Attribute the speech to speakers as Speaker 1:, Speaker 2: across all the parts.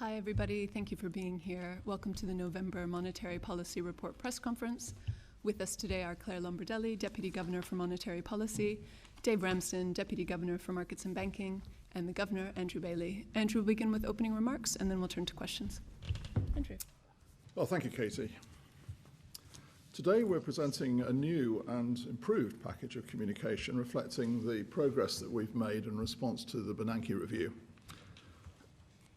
Speaker 1: Hi, everybody. Thank you for being here. Welcome to the November Monetary Policy Report press conference. With us today are Claire Lombardelli, Deputy Governor for Monetary Policy, Dave Ramsden, Deputy Governor for Markets and Banking, and the Governor, Andrew Bailey. Andrew will begin with opening remarks, and then we'll turn to questions. Andrew.
Speaker 2: Well, thank you, Katie. Today we're presenting a new and improved package of communication reflecting the progress that we've made in response to the Bernanke review.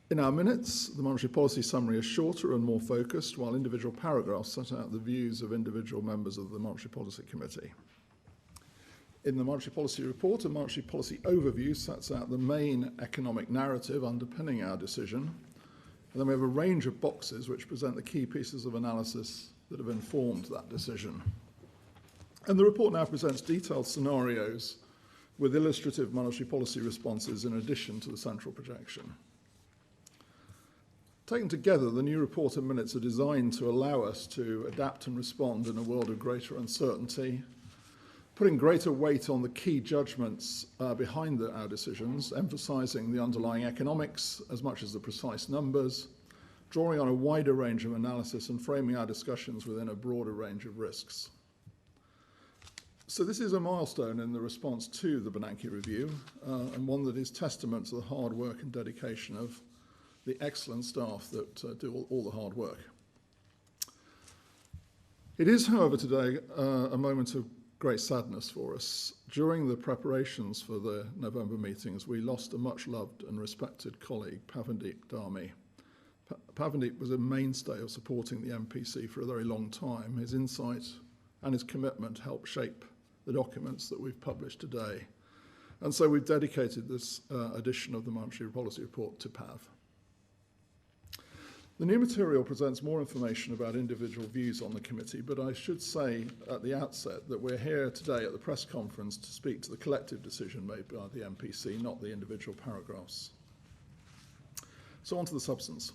Speaker 2: In our minutes, the monetary policy summary is shorter and more focused, while individual paragraphs set out the views of individual members of the Monetary Policy Committee. In the Monetary Policy Report, a monetary policy overview sets out the main economic narrative underpinning our decision, and then we have a range of boxes which present the key pieces of analysis that have informed that decision. And the report now presents detailed scenarios with illustrative monetary policy responses in addition to the central projection. Taken together, the new report and minutes are designed to allow us to adapt and respond in a world of greater uncertainty, putting greater weight on the key judgments behind our decisions, emphasising the underlying economics as much as the precise numbers, drawing on a wider range of analysis and framing our discussions within a broader range of risks. So this is a milestone in the response to the Bernanke review, and one that is testament to the hard work and dedication of the excellent staff that do all the hard work. It is, however, today a moment of great sadness for us. During the preparations for the November meetings, we lost a much-loved and respected colleague, Pavandeep Dharmi. Pavandeep was a mainstay of supporting the MPC for a very long time. His insight and his commitment helped shape the documents that we've published today. And so we've dedicated this edition of the Monetary Policy Report to Pav. The new material presents more information about individual views on the committee, but I should say at the outset that we're here today at the press conference to speak to the collective decision made by the MPC, not the individual paragraphs. So on to the substance.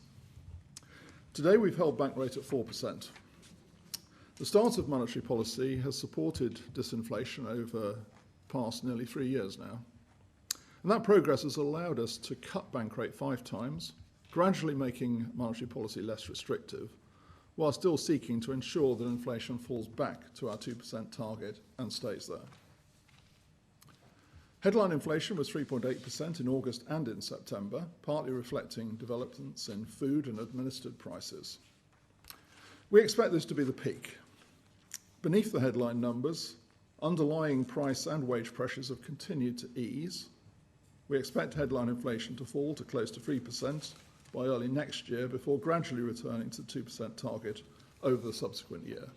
Speaker 2: Today we've held bank rate at 4%. The start of monetary policy has supported disinflation over past nearly 3 years now. And that progress has allowed us to cut bank rate 5 times, gradually making monetary policy less restrictive, while still seeking to ensure that inflation falls back to our 2% target and stays there. Headline inflation was 3.8% in August and in September, partly reflecting developments in food and administered prices. We expect this to be the peak. Beneath the headline numbers, underlying price and wage pressures have continued to ease. We expect headline inflation to fall to close to 3% by early next year before gradually returning to the 2% target over the subsequent year.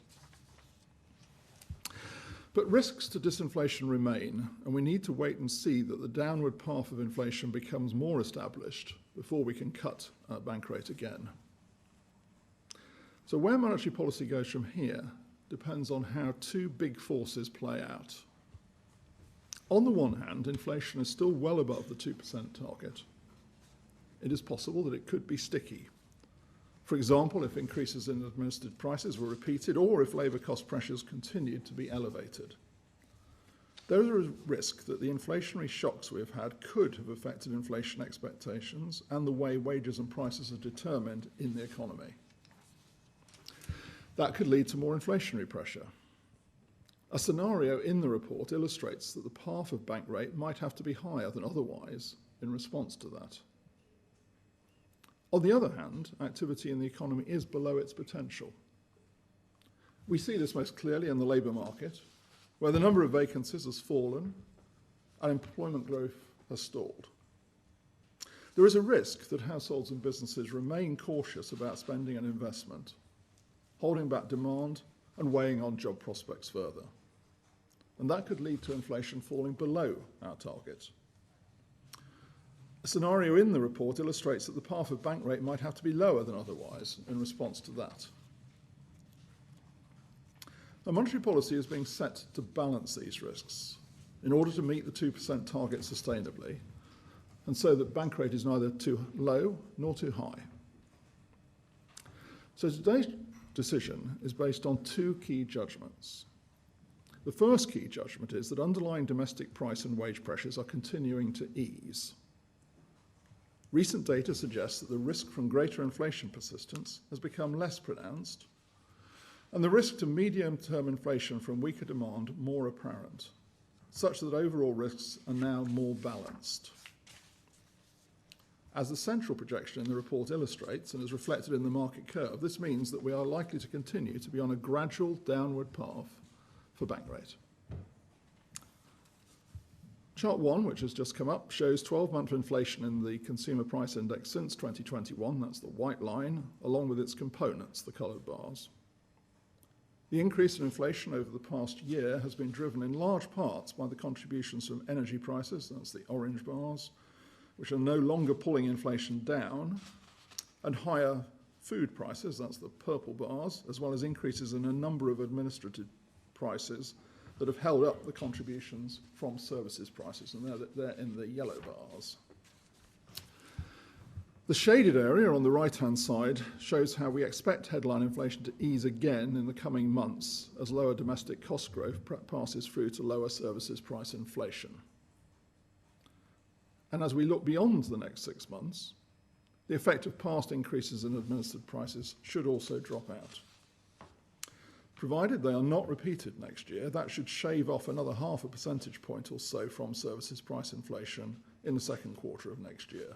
Speaker 2: But risks to disinflation remain, and we need to wait and see that the downward path of inflation becomes more established before we can cut bank rate again. So where monetary policy goes from here depends on how two big forces play out. On the one hand, inflation is still well above the 2% target. It is possible that it could be sticky. For example, if increases in administered prices were repeated or if labour cost pressures continued to be elevated. There is a risk that the inflationary shocks we have had could have affected inflation expectations and the way wages and prices are determined in the economy. That could lead to more inflationary pressure. A scenario in the report illustrates that the path of bank rate might have to be higher than otherwise in response to that. On the other hand, activity in the economy is below its potential. We see this most clearly in the labour market, where the number of vacancies has fallen and employment growth has stalled. There is a risk that households and businesses remain cautious about spending and investment, holding back demand and weighing on job prospects further. And that could lead to inflation falling below our target. A scenario in the report illustrates that the path of bank rate might have to be lower than otherwise in response to that. Now, monetary policy is being set to balance these risks in order to meet the 2% target sustainably, and so that bank rate is neither too low nor too high. So today's decision is based on two key judgments. The first key judgment is that underlying domestic price and wage pressures are continuing to ease. Recent data suggests that the risk from greater inflation persistence has become less pronounced, and the risk to medium-term inflation from weaker demand more apparent, such that overall risks are now more balanced. As the central projection in the report illustrates and is reflected in the market curve, this means that we are likely to continue to be on a gradual downward path for bank rate. Chart 1, which has just come up, shows 12-month inflation in the Consumer Price Index since 2021, that's the white line, along with its components, the coloured bars. The increase in inflation over the past year has been driven in large parts by the contributions from energy prices, that's the orange bars, which are no longer pulling inflation down, and higher food prices, that's the purple bars, as well as increases in a number of administrative prices that have held up the contributions from services prices, and they're in the yellow bars. The shaded area on the right-hand side shows how we expect headline inflation to ease again in the coming months as lower domestic cost growth passes through to lower services price inflation. And as we look beyond the next 6 months, the effect of past increases in administered prices should also drop out. Provided they are not repeated next year, that should shave off another 0.5 percentage point or so from services price inflation in the second quarter of next year.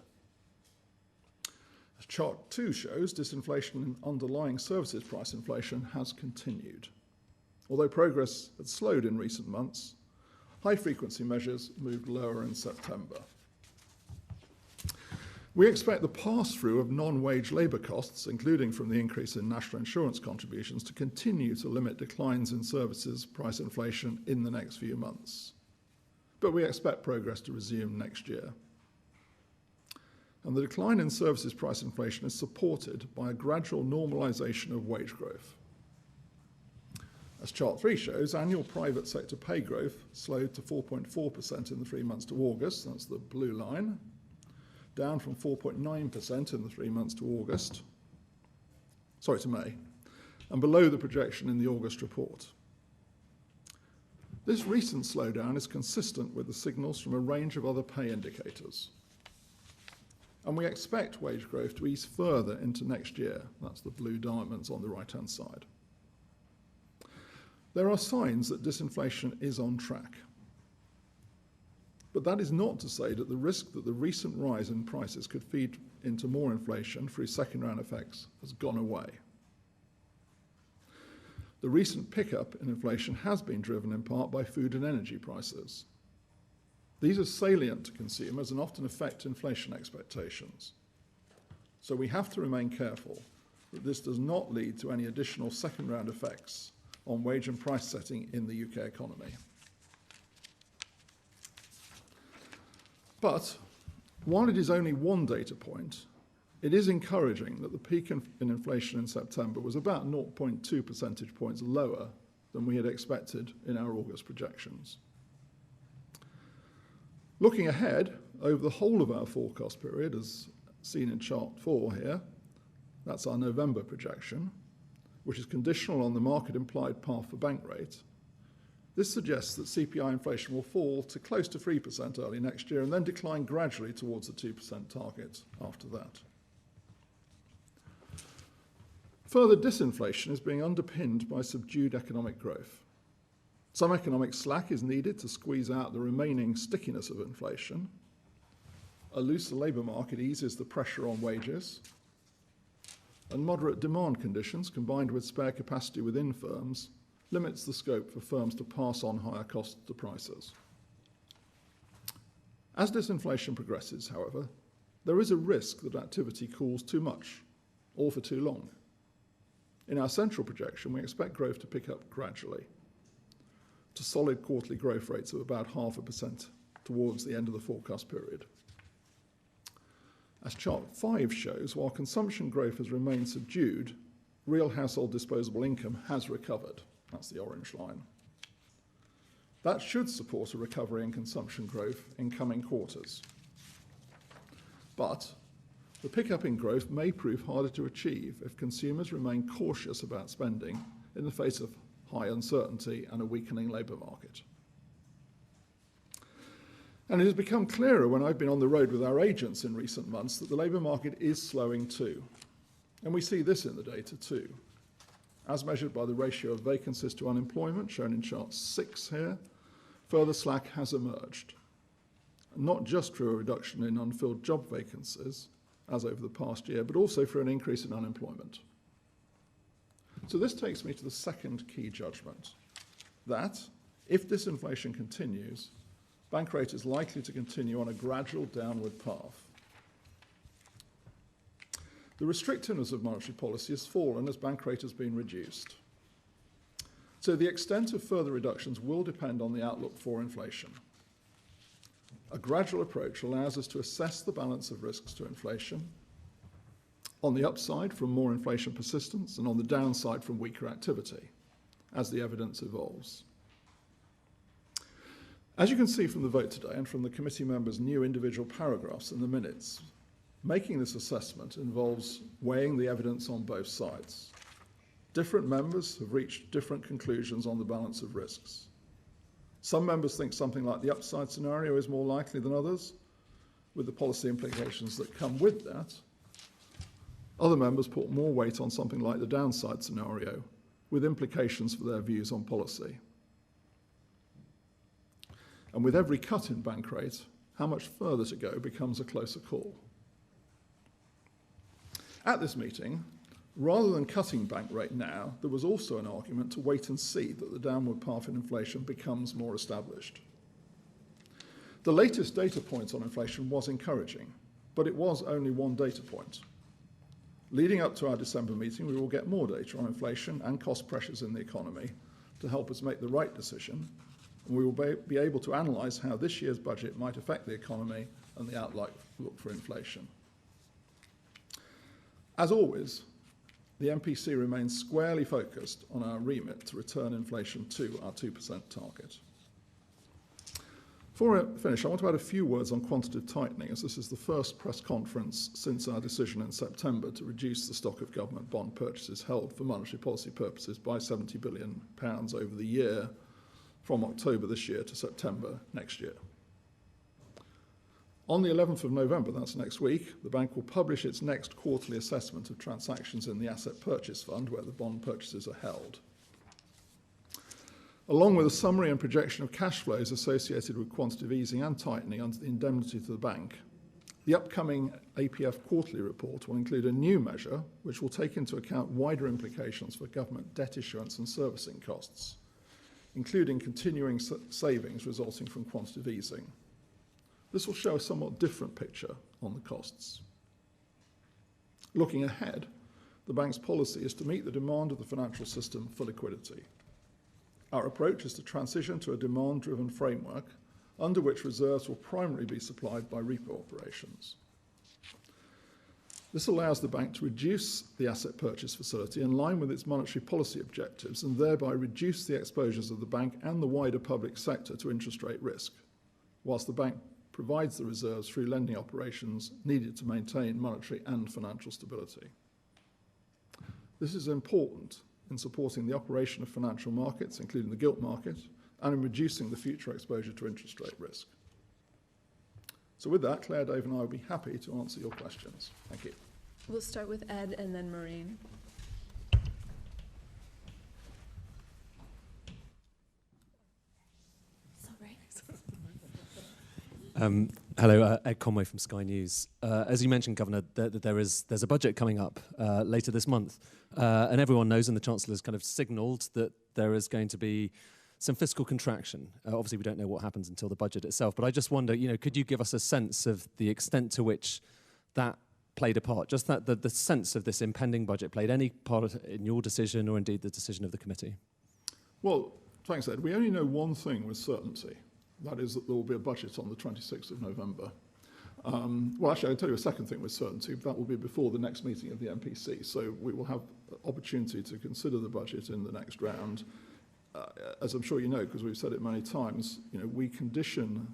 Speaker 2: As chart 2 shows, disinflation in underlying services price inflation has continued. Although progress had slowed in recent months, high-frequency measures moved lower in September. We expect the pass-through of non-wage labour costs, including from the increase in national insurance contributions, to continue to limit declines in services price inflation in the next few months. But we expect progress to resume next year. And the decline in services price inflation is supported by a gradual normalisation of wage growth. As chart 3 shows, annual private sector pay growth slowed to 4.4% in the 3 months to August, that's the blue line, down from 4.9% in the 3 months to May, and below the projection in the August report. This recent slowdown is consistent with the signals from a range of other pay indicators. And we expect wage growth to ease further into next year. That's the blue diamonds on the right-hand side. There are signs that disinflation is on track. But that is not to say that the risk that the recent rise in prices could feed into more inflation through second-round effects has gone away. The recent pickup in inflation has been driven in part by food and energy prices. These are salient to consumers and often affect inflation expectations. So we have to remain careful that this does not lead to any additional second-round effects on wage and price setting in the UK economy. But while it is only one data point, it is encouraging that the peak in inflation in September was about 0.2 percentage points lower than we had expected in our August projections. Looking ahead, over the whole of our forecast period, as seen in chart 4 here, that's our November projection, which is conditional on the market-implied path for bank rate. This suggests that CPI inflation will fall to close to 3% early next year and then decline gradually towards the 2% target after that. Further disinflation is being underpinned by subdued economic growth. Some economic slack is needed to squeeze out the remaining stickiness of inflation. A looser labour market eases the pressure on wages, and moderate demand conditions combined with spare capacity within firms limits the scope for firms to pass on higher costs to prices. As disinflation progresses, however, there is a risk that activity cools too much or for too long. In our central projection, we expect growth to pick up gradually to solid quarterly growth rates of about 0.5% towards the end of the forecast period. As chart 5 shows, while consumption growth has remained subdued, real household disposable income has recovered. That's the orange line. That should support a recovery in consumption growth in coming quarters. But the pickup in growth may prove harder to achieve if consumers remain cautious about spending in the face of high uncertainty and a weakening labour market. And it has become clearer when I've been on the road with our agents in recent months that the labour market is slowing too. And we see this in the data too. As measured by the ratio of vacancies to unemployment, shown in chart 6 here, further slack has emerged. Not just through a reduction in unfilled job vacancies, as over the past year, but also through an increase in unemployment. So this takes me to the second key judgment, that if disinflation continues, bank rate is likely to continue on a gradual downward path. The restrictiveness of monetary policy has fallen as bank rate has been reduced. So the extent of further reductions will depend on the outlook for inflation. A gradual approach allows us to assess the balance of risks to inflation, on the upside from more inflation persistence and on the downside from weaker activity, as the evidence evolves. As you can see from the vote today and from the committee members' new individual paragraphs in the minutes, making this assessment involves weighing the evidence on both sides. Different members have reached different conclusions on the balance of risks. Some members think something like the upside scenario is more likely than others, with the policy implications that come with that. Other members put more weight on something like the downside scenario, with implications for their views on policy. And with every cut in bank rate, how much further to go becomes a closer call. At this meeting, rather than cutting bank rate now, there was also an argument to wait and see that the downward path in inflation becomes more established. The latest data point on inflation was encouraging, but it was only one data point. Leading up to our December meeting, we will get more data on inflation and cost pressures in the economy to help us make the right decision, and we will be able to analyse how this year's budget might affect the economy and the outlook for inflation. As always, the MPC remains squarely focused on our remit to return inflation to our 2% target. Before I finish, I want to add a few words on quantitative tightening, as this is the first press conference since our decision in September to reduce the stock of government bond purchases held for monetary policy purposes by £70 billion over the year, from October this year to September next year. On the 11th of November, that's next week, the bank will publish its next quarterly assessment of transactions in the Asset Purchase Fund, where the bond purchases are held. Along with a summary and projection of cash flows associated with quantitative easing and tightening under the indemnity to the bank, the upcoming APF quarterly report will include a new measure which will take into account wider implications for government debt issuance and servicing costs, including continuing savings resulting from quantitative easing. This will show a somewhat different picture on the costs. Looking ahead, the bank's policy is to meet the demand of the financial system for liquidity. Our approach is to transition to a demand-driven framework under which reserves will primarily be supplied by repo operations. This allows the bank to reduce the asset purchase facility in line with its monetary policy objectives and thereby reduce the exposures of the bank and the wider public sector to interest rate risk, whilst the bank provides the reserves through lending operations needed to maintain monetary and financial stability. This is important in supporting the operation of financial markets, including the gilt market, and in reducing the future exposure to interest rate risk. So with that, Claire, Dave and I will be happy to answer your questions. Thank you.
Speaker 1: We'll start with Ed and then Maureen.
Speaker 3: Hello, Ed Conway from Sky News. As you mentioned, Governor, there's a budget coming up later this month, and everyone knows, and the Chancellor's kind of signalled that there is going to be some fiscal contraction. Obviously, we don't know what happens until the budget itself, but I just wonder, could you give us a sense of the extent to which that played a part? Just that the sense of this impending budget played any part in your decision, or indeed the decision of the committee?
Speaker 2: Well, thanks, Ed. We only know one thing with certainty. That is that there will be a budget on the 26th of November. Well, actually, I'll tell you a second thing with certainty. That will be before the next meeting of the MPC. So we will have opportunity to consider the budget in the next round. As I'm sure you know, because we've said it many times, we condition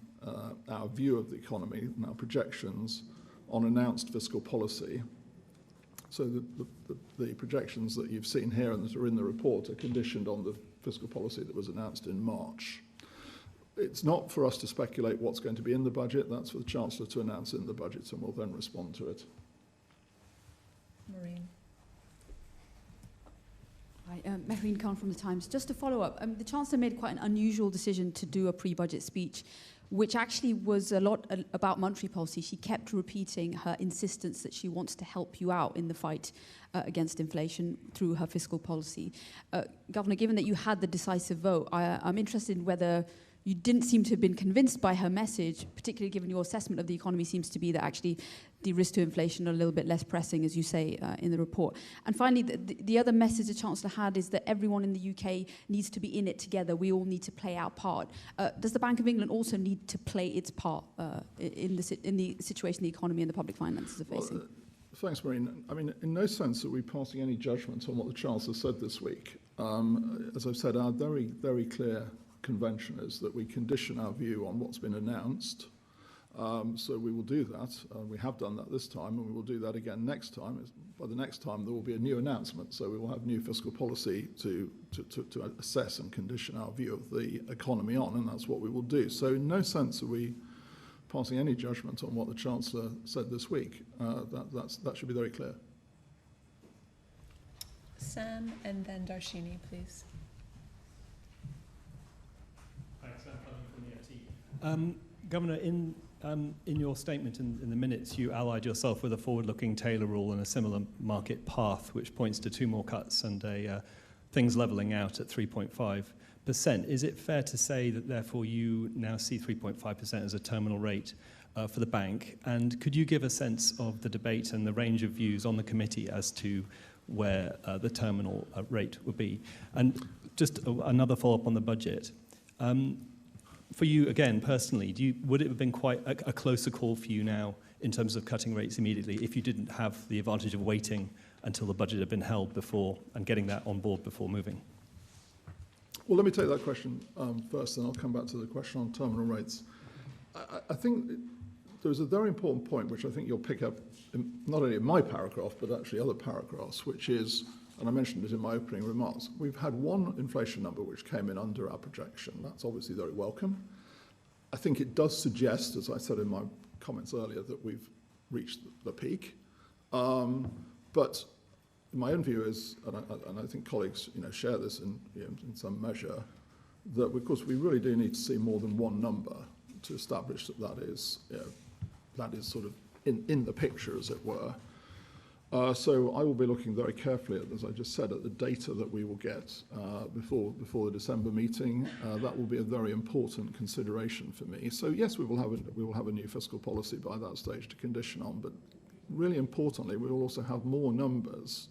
Speaker 2: our view of the economy and our projections on announced fiscal policy. So the projections that you've seen here and that are in the report are conditioned on the fiscal policy that was announced in March. It's not for us to speculate what's going to be in the budget. That's for the Chancellor to announce in the budget, and we'll then respond to it.
Speaker 1: Maureen.
Speaker 4: Hi, Mehreen Khan from The Times. Just to follow up, the Chancellor made quite an unusual decision to do a pre-budget speech, which actually was a lot about monetary policy. She kept repeating her insistence that she wants to help you out in the fight against inflation through her fiscal policy. Governor, given that you had the decisive vote, I'm interested in whether you didn't seem to have been convinced by her message, particularly given your assessment of the economy seems to be that actually the risk to inflation are a little bit less pressing, as you say in the report. And finally, the other message the Chancellor had is that everyone in the UK needs to be in it together. We all need to play our part. Does the Bank of England also need to play its part in the situation the economy and the public finances are facing?
Speaker 2: Well, thanks, Maureen. I mean, in no sense are we passing any judgment on what the Chancellor said this week. As I've said, our very, very clear convention is that we condition our view on what's been announced. So we will do that. We have done that this time, and we will do that again next time. By the next time, there will be a new announcement. So we will have new fiscal policy to assess and condition our view of the economy on, and that's what we will do. So in no sense are we passing any judgment on what the Chancellor said this week. That should be very clear.
Speaker 1: Sam and then Darshini, please.
Speaker 5: Thanks, Sam from the FT. Governor, in your statement in the minutes, you allied yourself with a forward-looking Taylor rule and a similar market path, which points to 2 more cuts and things levelling out at 3.5%. Is it fair to say that, therefore, you now see 3.5% as a terminal rate for the bank? And could you give a sense of the debate and the range of views on the committee as to where the terminal rate would be? And just another follow-up on the budget. For you, again, personally, would it have been quite a closer call for you now in terms of cutting rates immediately if you didn't have the advantage of waiting until the budget had been held before and getting that on board before moving?
Speaker 2: Well, let me take that question first, and I'll come back to the question on terminal rates. I think there's a very important point which I think you'll pick up not only in my paragraph, but actually other paragraphs, which is, and I mentioned it in my opening remarks, we've had one inflation number which came in under our projection. That's obviously very welcome. I think it does suggest, as I said in my comments earlier, that we've reached the peak. But my own view is, and I think colleagues share this in some measure, that of course we really do need to see more than one number to establish that is sort of in the picture, as it were. So I will be looking very carefully at, as I just said, at the data that we will get before the December meeting. That will be a very important consideration for me. So yes, we will have a new fiscal policy by that stage to condition on, but really importantly, we will also have more numbers.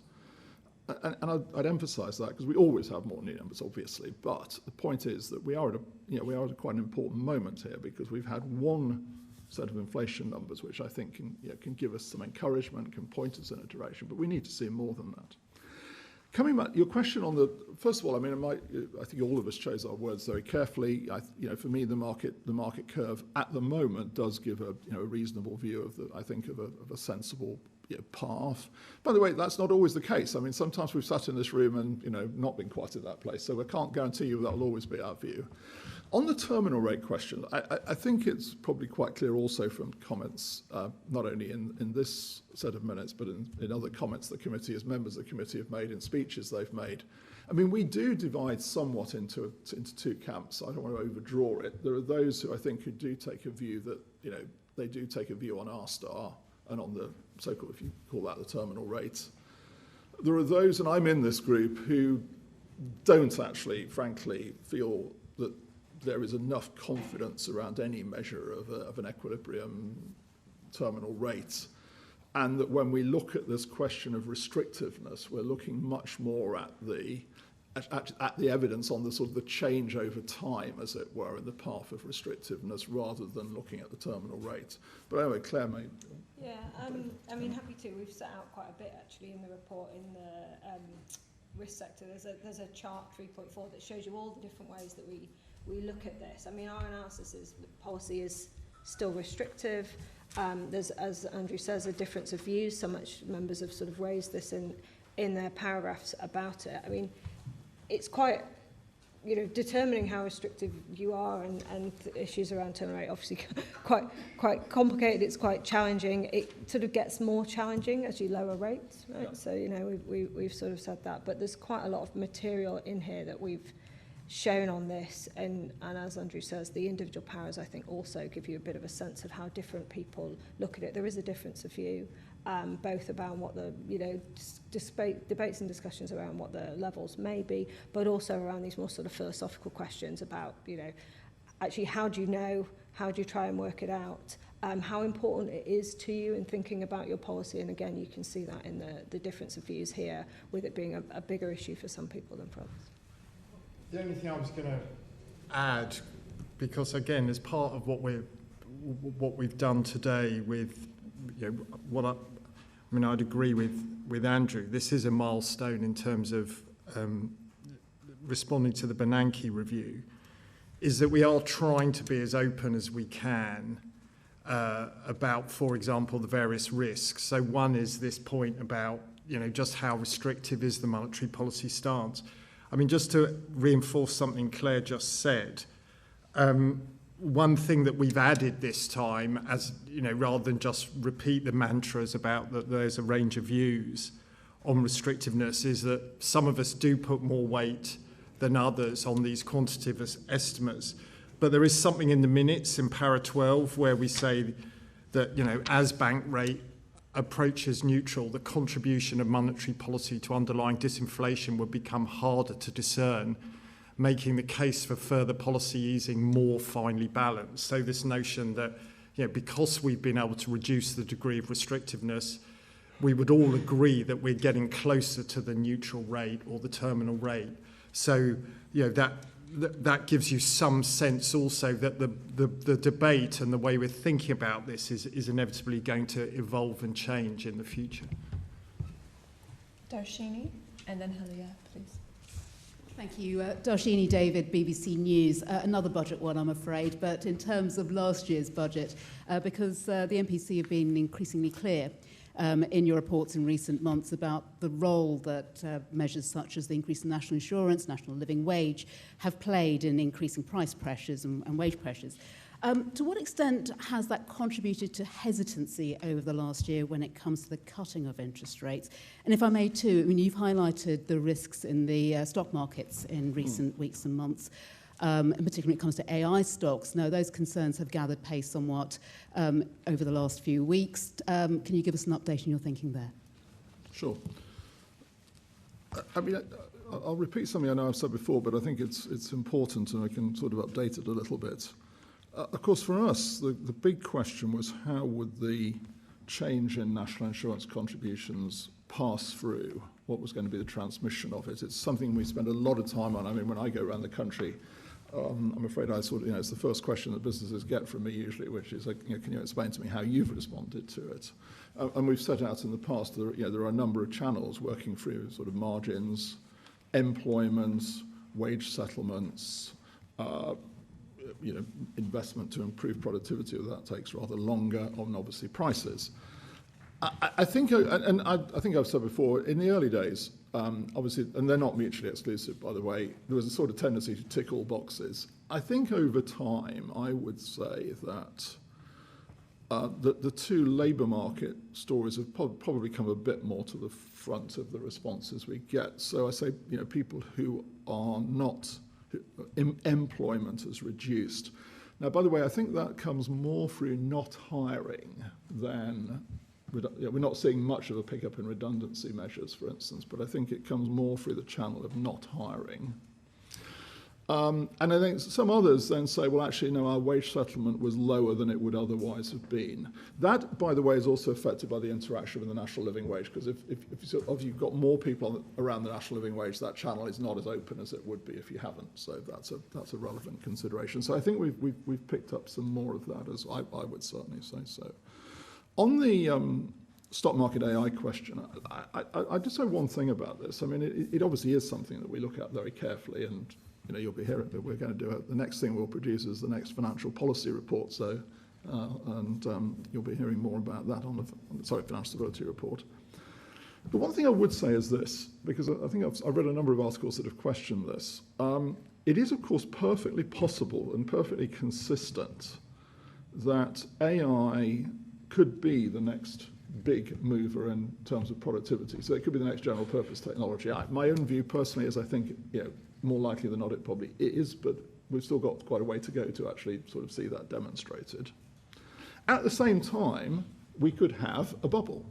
Speaker 2: And I'd emphasise that because we always have more new numbers, obviously. But the point is that we are at quite an important moment here because we've had one set of inflation numbers, which I think can give us some encouragement, can point us in a direction, but we need to see more than that. Coming back, your question on first of all, I mean, I think all of us chose our words very carefully. For me, the market curve at the moment does give a reasonable view of a sensible path. By the way, that's not always the case. I mean, sometimes we've sat in this room and not been quite at that place, so I can't guarantee you that will always be our view. On the terminal rate question, I think it's probably quite clear also from comments, not only in this set of minutes, but in other comments the committee, as members of the committee have made, in speeches they've made. I mean, we do divide somewhat into 2 camps. I don't want to overdraw it. There are those who I think who do take a view that, they do take a view on R-star and on the so-called, if you call that the terminal rate. There are those, and I'm in this group, who don't actually, frankly, feel that there is enough confidence around any measure of an equilibrium terminal rate, and that when we look at this question of restrictiveness, we're looking much more at the evidence on the sort of the change over time, as it were, in the path of restrictiveness, rather than looking at the terminal rate. But anyway, Claire may...
Speaker 6: Yeah, I mean, happy to. We've set out quite a bit, actually, in the report in the risk sector. There's a chart 3.4 that shows you all the different ways that we look at this. I mean, our analysis is the policy is still restrictive. There's, as Andrew says, a difference of views. So much members have sort of raised this in their paragraphs about it. I mean, it's quite determining how restrictive you are and issues around turnover rate, obviously quite complicated. It's quite challenging. It sort of gets more challenging as you lower rates, right? Yeah. So, we've sort of said that. But there's quite a lot of material in here that we've shown on this. And as Andrew says, the individual powers, I think, also give you a bit of a sense of how different people look at it. There is a difference of view. Both about what the, debates and discussions around what the levels may be, but also around these more sort of philosophical questions about, actually how do you know, how do you try and work it out, how important it is to you in thinking about your policy. And again, you can see that in the difference of views here, with it being a bigger issue for some people than for others.
Speaker 7: The only thing I was going to add, because again, as part of what we've done today with I'd agree with Andrew. This is a milestone in terms of responding to the Bernanke review, is that we are trying to be as open as we can about, for example, the various risks. So one is this point about, just how restrictive is the monetary policy stance. I mean, just to reinforce something Claire just said, one thing that we've added this time, as rather than just repeat the mantras about that there's a range of views on restrictiveness, is that some of us do put more weight than others on these quantitative estimates. But there is something in the minutes in para 12 where we say that, as bank rate approaches neutral, the contribution of monetary policy to underlying disinflation would become harder to discern, making the case for further policy easing more finely balanced. So this notion that, because we've been able to reduce the degree of restrictiveness, we would all agree that we're getting closer to the neutral rate or the terminal rate. So, that gives you some sense also that the debate and the way we're thinking about this is inevitably going to evolve and change in the future.
Speaker 8: Darshini, and then Halia, please.
Speaker 9: Thank you. Darshini David, BBC News. Another budget one, I'm afraid, but in terms of last year's budget, because the MPC have been increasingly clear in your reports in recent months about the role that measures such as the increase in national insurance, national living wage, have played in increasing price pressures and wage pressures. To what extent has that contributed to hesitancy over the last year when it comes to the cutting of interest rates? And if I may too, you've highlighted the risks in the stock markets in recent weeks and months, in particular when it comes to AI stocks. Now, those concerns have gathered pace somewhat over the last few weeks. Can you give us an update on your thinking there?
Speaker 2: Sure. I'll repeat something I know I've said before, but I think it's important and I can sort of update it a little bit. Of course, for us, the big question was how would the change in national insurance contributions pass through? What was going to be the transmission of it? It's something we spend a lot of time on. I mean, when I go around the country, I'm afraid it's the first question that businesses get from me usually, which is, can you explain to me how you've responded to it? And we've set out in the past that there are a number of channels working through sort of margins, employment, wage settlements, investment to improve productivity. That takes rather longer, and obviously prices. I think I've said before, in the early days, obviously, and they're not mutually exclusive, by the way, there was a sort of tendency to tick all boxes. I think over time, I would say that the two labour market stories have probably come a bit more to the front of the responses we get. So I say, people who are not, employment has reduced. Now, by the way, I think that comes more through not hiring than, we're not seeing much of a pickup in redundancy measures, for instance, but I think it comes more through the channel of not hiring. And I think some others then say, well, actually, no, our wage settlement was lower than it would otherwise have been. That, by the way, is also affected by the interaction with the national living wage, because if you've got more people around the national living wage, that channel is not as open as it would be if you haven't. So that's a relevant consideration. So I think we've picked up some more of that, as I would certainly say so. On the stock market AI question, I just say one thing about this. I mean, it obviously is something that we look at very carefully, and you'll be hearing that we're going to do it. The next thing we'll produce is the next financial policy report. So, you'll be hearing more about that on the financial stability report. The one thing I would say is this, because I think I've read a number of articles that have questioned this. It is, of course, perfectly possible and perfectly consistent that AI could be the next big mover in terms of productivity. So it could be the next general purpose technology. My own view personally is I think, more likely than not it probably is, but we've still got quite a way to go to actually sort of see that demonstrated. At the same time, we could have a bubble,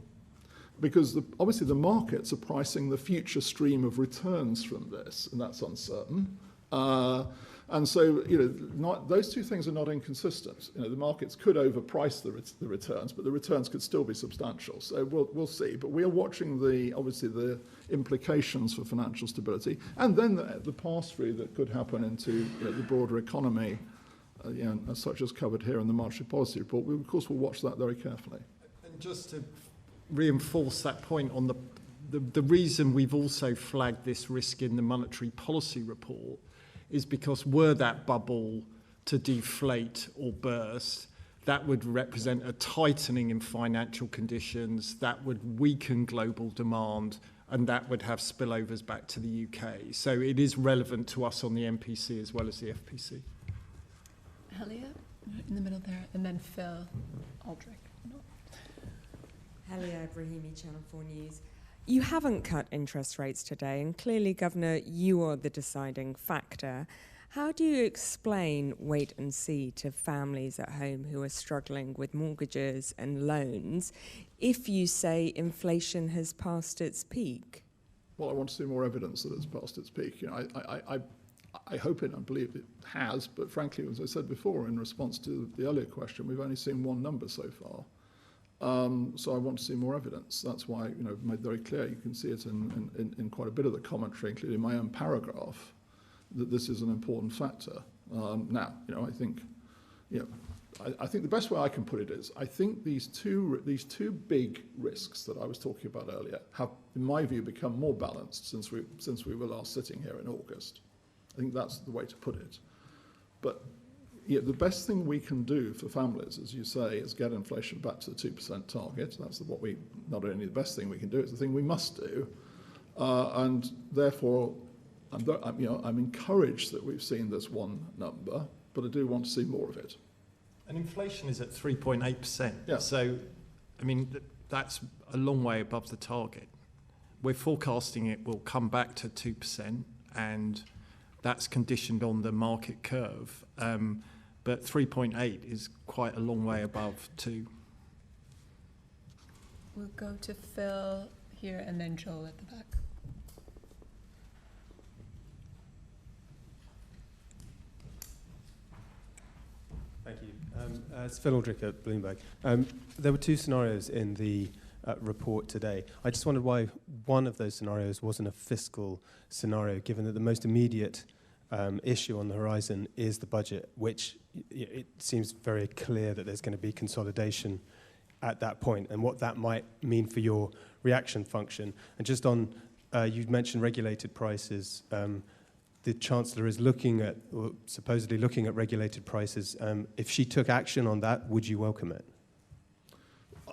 Speaker 2: because obviously the markets are pricing the future stream of returns from this, and that's uncertain. And so, those two things are not inconsistent. The markets could overprice the returns, but the returns could still be substantial. So we'll see. But we are watching obviously the implications for financial stability, and then the pass-through that could happen into the broader economy, such as covered here in the monetary policy report. We, of course, will watch that very carefully.
Speaker 7: And just to reinforce that point on the reason we've also flagged this risk in the monetary policy report is because were that bubble to deflate or burst, that would represent a tightening in financial conditions, that would weaken global demand, and that would have spillovers back to the UK. So it is relevant to us on the MPC as well as the FPC.
Speaker 8: Helia, in the middle there, and then Phil Aldrich.
Speaker 10: Helia Brahimi, Channel 4 News. You haven't cut interest rates today, and clearly, Governor, you are the deciding factor. How do you explain wait and see to families at home who are struggling with mortgages and loans if you say inflation has passed its peak?
Speaker 2: Well, I want to see more evidence that it's passed its peak. I hope it, I believe it has, but frankly, as I said before, in response to the earlier question, we've only seen one number so far. So I want to see more evidence. That's why, I've made very clear, you can see it in quite a bit of the commentary, including my own paragraph, that this is an important factor. Now, I think, I think the best way I can put it is, I think these two big risks that I was talking about earlier have, in my view, become more balanced since we were last sitting here in August. I think that's the way to put it. But the best thing we can do for families, as you say, is get inflation back to the 2% target. That's not only the best thing we can do, it's the thing we must do. And therefore, I'm encouraged that we've seen this one number, but I do want to see more of it.
Speaker 7: And inflation is at 3.8%.
Speaker 2: Yeah.
Speaker 7: So, that's a long way above the target. We're forecasting it will come back to 2%, and that's conditioned on the market curve. But 3.8 is quite a long way above 2.
Speaker 8: We'll go to Phil here and then Joel at the back.
Speaker 11: Thank you. It's Phil Aldrich at Bloomberg. There were two scenarios in the report today. I just wondered why one of those scenarios wasn't a fiscal scenario, given that the most immediate issue on the horizon is the budget, which it seems very clear that there's going to be consolidation at that point, and what that might mean for your reaction function. And just on, you mentioned regulated prices. The Chancellor is looking at, or supposedly looking at regulated prices. If she took action on that, would you welcome it?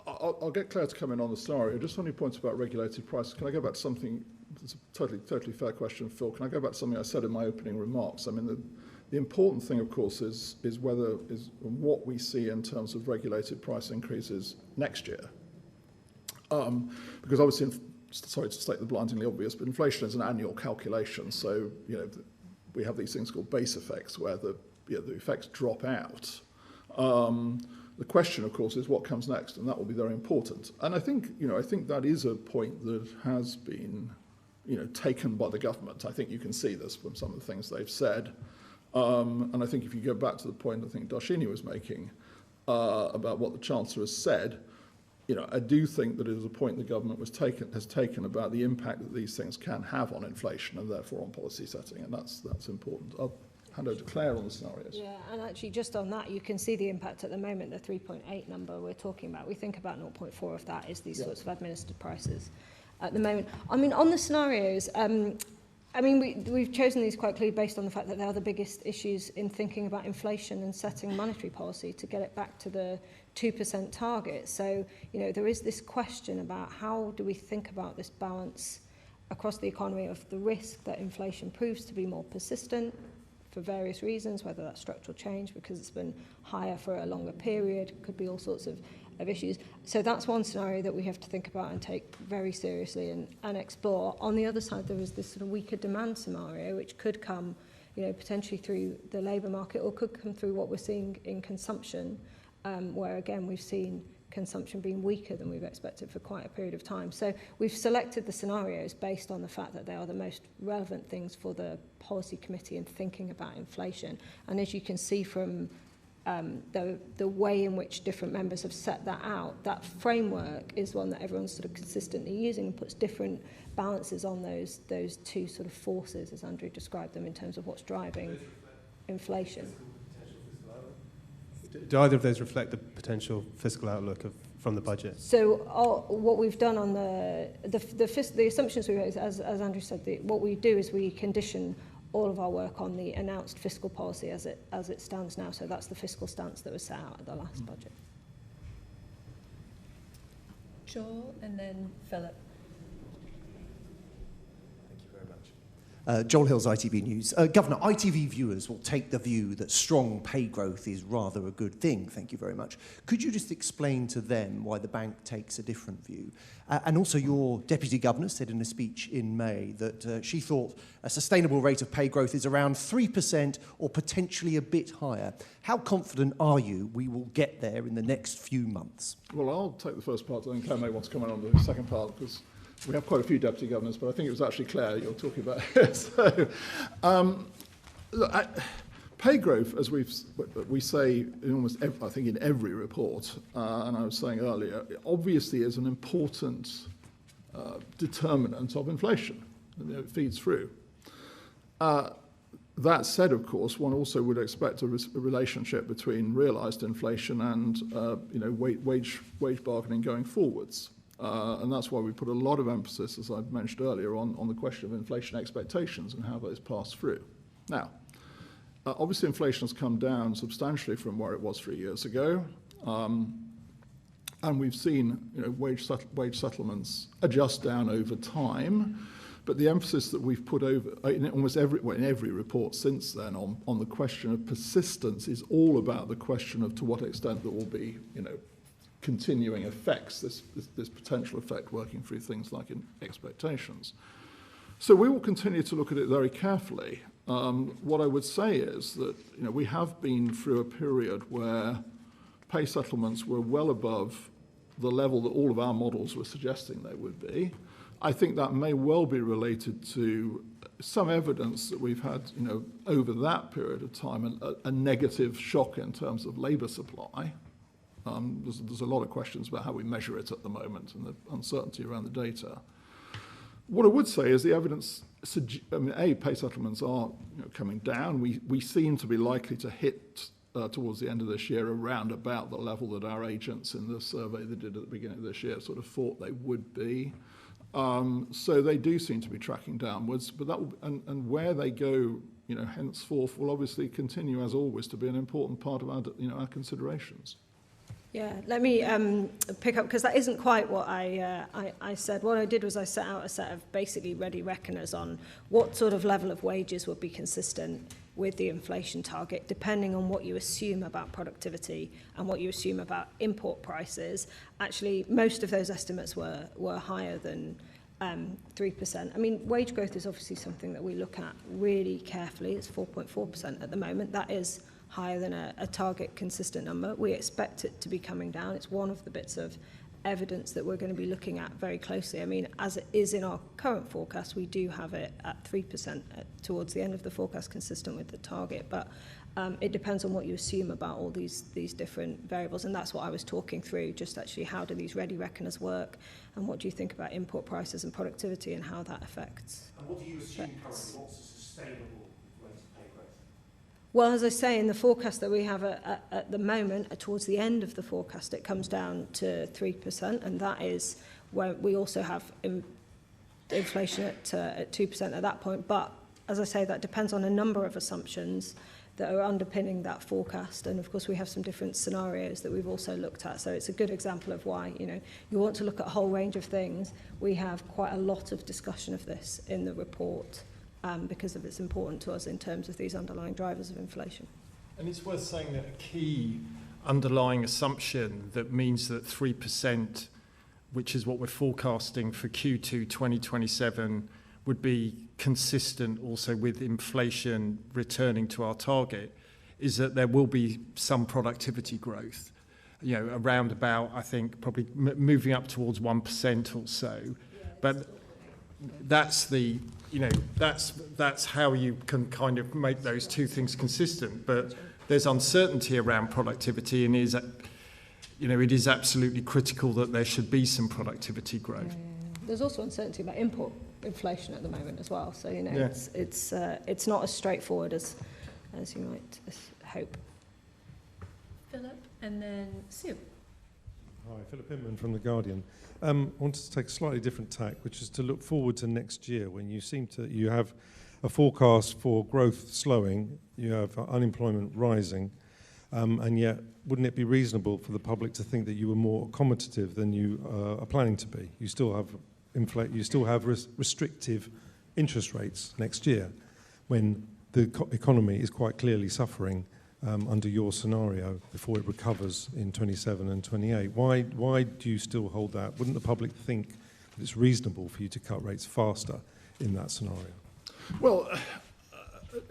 Speaker 2: I'll get Claire to come in on the scenario. Just on your points about regulated prices, can I go back to something? It's a totally fair question, Phil. Can I go back to something I said in my opening remarks? I mean, the important thing, of course, is what we see in terms of regulated price increases next year. Because obviously, sorry to state the blindingly obvious, but inflation is an annual calculation. So we have these things called base effects where the effects drop out. The question, of course, is what comes next, and that will be very important. And I think that is a point that has been taken by the government. I think you can see this from some of the things they've said. And I think if you go back to the point I think Darshini was making about what the Chancellor has said, I do think that it is a point the government has taken about the impact that these things can have on inflation and therefore on policy setting, and that's important. I'll hand over to Claire on the scenarios.
Speaker 6: Yeah, and actually just on that, you can see the impact at the moment, the 3.8 number we're talking about. We think about 0.4 of that is these sorts of administered prices at the moment. I mean, on the scenarios, I mean, we've chosen these quite clearly based on the fact that they are the biggest issues in thinking about inflation and setting monetary policy to get it back to the 2% target. So, you know, there is this question about how do we think about this balance across the economy of the risk that inflation proves to be more persistent for various reasons, whether that's structural change because it's been higher for a longer period, could be all sorts of issues. So that's one scenario that we have to think about and take very seriously and explore. On the other side, there is this sort of weaker demand scenario, which could come, you know, potentially through the labour market or could come through what we're seeing in consumption, where again we've seen consumption being weaker than we've expected for quite a period of time. So we've selected the scenarios based on the fact that they are the most relevant things for the policy committee in thinking about inflation. And as you can see from the way in which different members have set that out, that framework is one that everyone's sort of consistently using and puts different balances on those two sort of forces, as Andrew described them, in terms of what's driving inflation.
Speaker 11: Do either of those reflect the potential fiscal outlook from the budget?
Speaker 6: So what we've done on the assumptions we raise, as Andrew said, what we do is we condition all of our work on the announced fiscal policy as it stands now. So that's the fiscal stance that was set out at the last budget.
Speaker 1: Joel and then Philip.
Speaker 12: Joel Hills, ITV News. Governor, ITV viewers will take the view that strong pay growth is rather a good thing. Thank you very much. Could you just explain to them why the bank takes a different view? And also, your Deputy Governor said in a speech in May that she thought a sustainable rate of pay growth is around 3% or potentially a bit higher. How confident are you we will get there in the next few months?
Speaker 2: Well, I'll take the first part, and then Claire may want to comment on the second part, because we have quite a few deputy governors, but I think it was actually Claire you're talking about here. So, look, pay growth, as we say in almost I think in every report, and I was saying earlier, obviously is an important determinant of inflation. It feeds through. That said, of course, one also would expect a relationship between realised inflation and wage bargaining going forwards. And that's why we put a lot of emphasis, as I've mentioned earlier, on the question of inflation expectations and how those pass through. Now, obviously inflation has come down substantially from where it was 3 years ago, and we've seen wage settlements adjust down over time. But the emphasis that we've put in every report since then on the question of persistence is all about the question of to what extent there will be continuing effects, this potential effect working through things like expectations. So we will continue to look at it very carefully. What I would say is that we have been through a period where pay settlements were well above the level that all of our models were suggesting they would be. I think that may well be related to some evidence that we've had over that period of time, a negative shock in terms of labour supply. There's a lot of questions about how we measure it at the moment and the uncertainty around the data. What I would say is the evidence, pay settlements are coming down. We seem to be likely to hit towards the end of this year around about the level that our agents in the survey they did at the beginning of this year sort of thought they would be. So they do seem to be tracking downwards, but that and where they go, henceforth will obviously continue as always to be an important part of our considerations.
Speaker 6: Yeah, let me pick up, because that isn't quite what I said. What I did was I set out a set of basically ready reckoners on what sort of level of wages would be consistent with the inflation target, depending on what you assume about productivity and what you assume about import prices. Actually, most of those estimates were higher than 3%. I mean, wage growth is obviously something that we look at really carefully. It's 4.4% at the moment. That is higher than a target consistent number. We expect it to be coming down. It's one of the bits of evidence that we're going to be looking at very closely. I mean, as it is in our current forecast, we do have it at 3% towards the end of the forecast, consistent with the target. But it depends on what you assume about all these different variables. And that's what I was talking through, just actually how do these ready reckoners work and what do you think about import prices and productivity and how that affects.
Speaker 12: And what do you assume currently? What's a sustainable rate of pay growth?
Speaker 6: Well, as I say, in the forecast that we have at the moment, towards the end of the forecast, it comes down to 3%, and that is where we also have inflation at 2% at that point. But as I say, that depends on a number of assumptions that are underpinning that forecast. And of course, we have some different scenarios that we've also looked at. So it's a good example of why, you want to look at a whole range of things. We have quite a lot of discussion of this in the report because of it's important to us in terms of these underlying drivers of inflation.
Speaker 7: And it's worth saying that a key underlying assumption that means that 3%, which is what we're forecasting for Q2 2027, would be consistent also with inflation returning to our target, is that there will be some productivity growth, around about, I think, probably moving up towards 1% or so. But that's the, that's how you can kind of make those two things consistent. But there's uncertainty around productivity, and it is absolutely critical that there should be some productivity growth.
Speaker 6: There's also uncertainty about input inflation at the moment as well. So, it's not as straightforward as you might hope.
Speaker 1: Philip, and then Sue.
Speaker 13: Hi, Philip Hinman from The Guardian. I wanted to take a slightly different tack, which is to look forward to next year when you have a forecast for growth slowing, you have unemployment rising, and yet wouldn't it be reasonable for the public to think that you were more accommodative than you are planning to be? You still have restrictive interest rates next year when the economy is quite clearly suffering under your scenario before it recovers in 27 and 28. Why do you still hold that? Wouldn't the public think that it's reasonable for you to cut rates faster in that scenario?
Speaker 2: Well,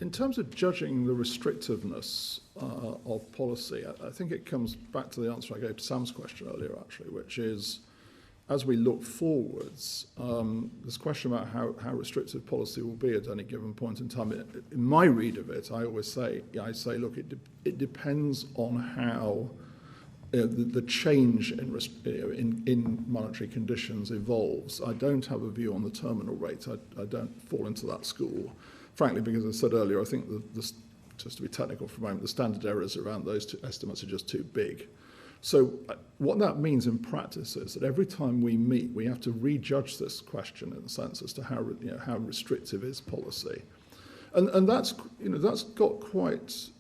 Speaker 2: in terms of judging the restrictiveness of policy, I think it comes back to the answer I gave to Sam's question earlier, actually, which is, as we look forwards, this question about how restrictive policy will be at any given point in time. In my read of it, I always say, look, it depends on how the change in monetary conditions evolves. I don't have a view on the terminal rate. I don't fall into that school, frankly, because as I said earlier, I think just to be technical for a moment, the standard errors around those two estimates are just too big. So what that means in practice is that every time we meet, we have to rejudge this question in the sense as to how restrictive is policy, and that's got quite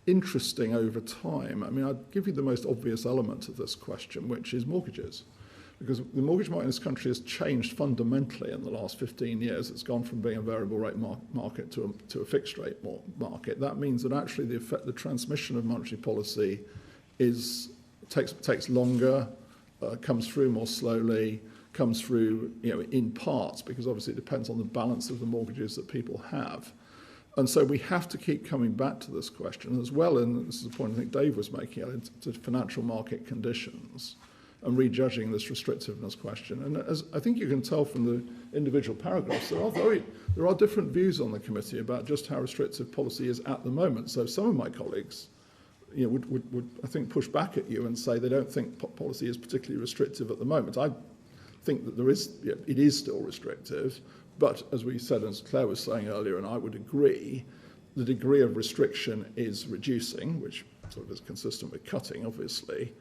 Speaker 2: interesting over time. I mean, I'd give you the most obvious element of this question, which is mortgages, because the mortgage market in this country has changed fundamentally in the last 15 years. It's gone from being a variable rate market to a fixed rate market. That means that actually the transmission of monetary policy takes longer, comes through more slowly, comes through in parts, because obviously it depends on the balance of the mortgages that people have. And so we have to keep coming back to this question as well, and this is a point I think Dave was making, to financial market conditions and rejudging this restrictiveness question. And as I think you can tell from the individual paragraphs, there are different views on the committee about just how restrictive policy is at the moment. So some of my colleagues would I think push back at you and say they don't think policy is particularly restrictive at the moment. I think that it is still restrictive, but as we said, as Claire was saying earlier, and I would agree, the degree of restriction is reducing, which sort of is consistent with cutting, obviously,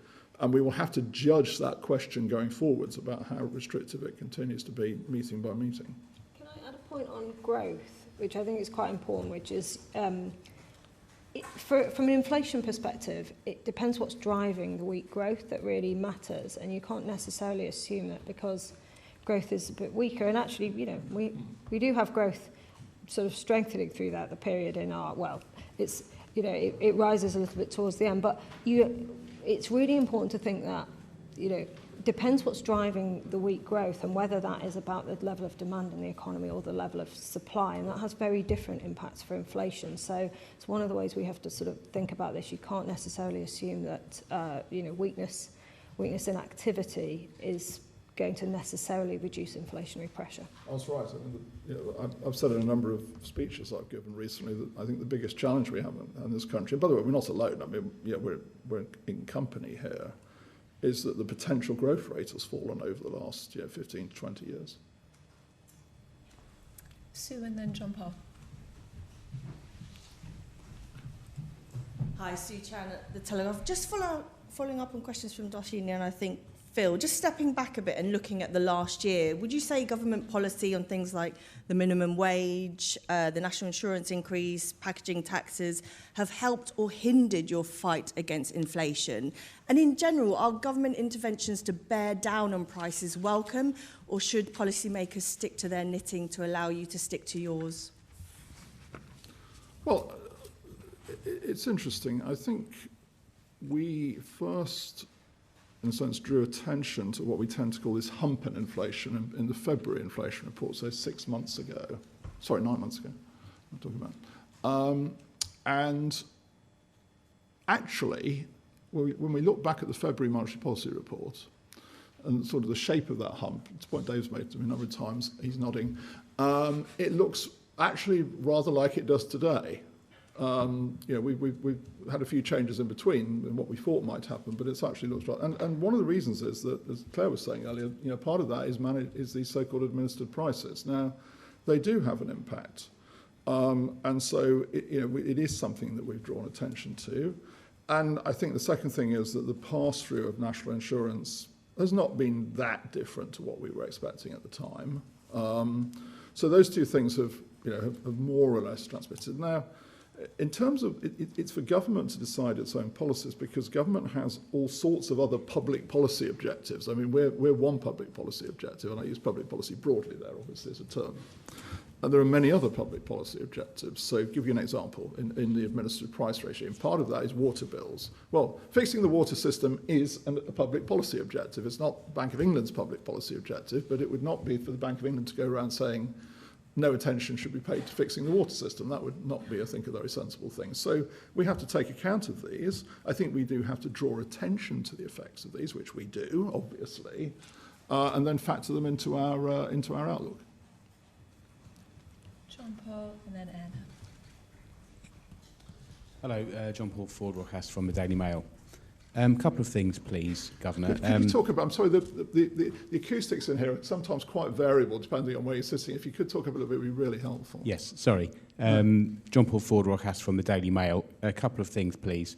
Speaker 2: and we will have to judge that question going forwards about how restrictive it continues to be meeting by meeting.
Speaker 6: Can I add a point on growth, which I think is quite important, which is from an inflation perspective, it depends what's driving the weak growth that really matters, and you can't necessarily assume that because growth is a bit weaker, and actually, we do have growth sort of strengthening through the period in our, it's, it rises a little bit towards the end, but it's really important to think that, depends what's driving the weak growth and whether that is about the level of demand in the economy or the level of supply, and that has very different impacts for inflation. So it's one of the ways we have to sort of think about this. You can't necessarily assume that weakness in activity is going to necessarily reduce inflationary pressure.
Speaker 2: That's right. I mean, I've said in a number of speeches I've given recently that I think the biggest challenge we have in this country, and by the way, we're not alone. I mean, we're in company here, is that the potential growth rate has fallen over the last 15 to 20 years.
Speaker 1: Sue and then John Paul.
Speaker 14: Hi, Sue Chan at The Telegraph. Just following up on questions from Darshini, and I think Phil, just stepping back a bit and looking at the last year, would you say government policy on things like the minimum wage, the national insurance increase, packaging taxes have helped or hindered your fight against inflation? And in general, are government interventions to bear down on prices welcome, or should policymakers stick to their knitting to allow you to stick to yours?
Speaker 2: Well, it's interesting. I think we first, in a sense, drew attention to what we tend to call this hump in inflation in the February inflation report, so 9 months ago, I'm talking about. And actually, when we look back at the February monetary policy report and sort of the shape of that hump, it's a point Dave's made to me a number of times, he's nodding, it looks actually rather like it does today. We've had a few changes in between in what we thought might happen, but it actually looks right. And one of the reasons is that, as Claire was saying earlier, part of that is these so-called administered prices. Now, they do have an impact, and so it is something that we've drawn attention to. And I think the second thing is that the pass-through of national insurance has not been that different to what we were expecting at the time. So those two things have more or less transmitted. Now, in terms of, it's for government to decide its own policies, because government has all sorts of other public policy objectives. I mean, we're one public policy objective, and I use public policy broadly there, obviously, as a term. And there are many other public policy objectives. So, give you an example, in the administered price regime, part of that is water bills. Well, fixing the water system is a public policy objective. It's not Bank of England's public policy objective, but it would not be for the Bank of England to go around saying, no attention should be paid to fixing the water system. That would not be, I think, a very sensible thing. So we have to take account of these. I think we do have to draw attention to the effects of these, which we do, obviously, and then factor them into our outlook.
Speaker 8: John Paul and then Anna.
Speaker 15: Hello, John Paul Ford-Rojas from the Daily Mail. Couple of things, please, Governor.
Speaker 2: Could you talk about, I'm sorry, the acoustics in here are sometimes quite variable depending on where you're sitting. If you could talk a little bit, it would be really helpful.
Speaker 15: Yes, sorry. John Paul Ford-Rojas from the Daily Mail. A couple of things, please.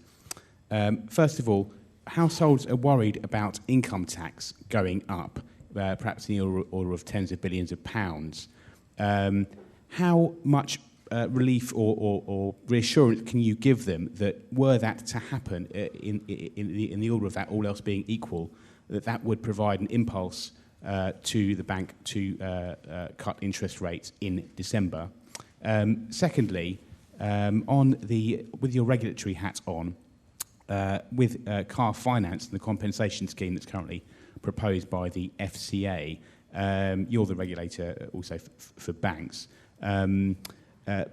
Speaker 15: First of all, households are worried about income tax going up, perhaps in the order of tens of billions of pounds. How much relief or reassurance can you give them that were that to happen in the order of that, all else being equal, that would provide an impulse to the bank to cut interest rates in December? Secondly, with your regulatory hat on, with car finance and the compensation scheme that's currently proposed by the FCA, you're the regulator also for banks.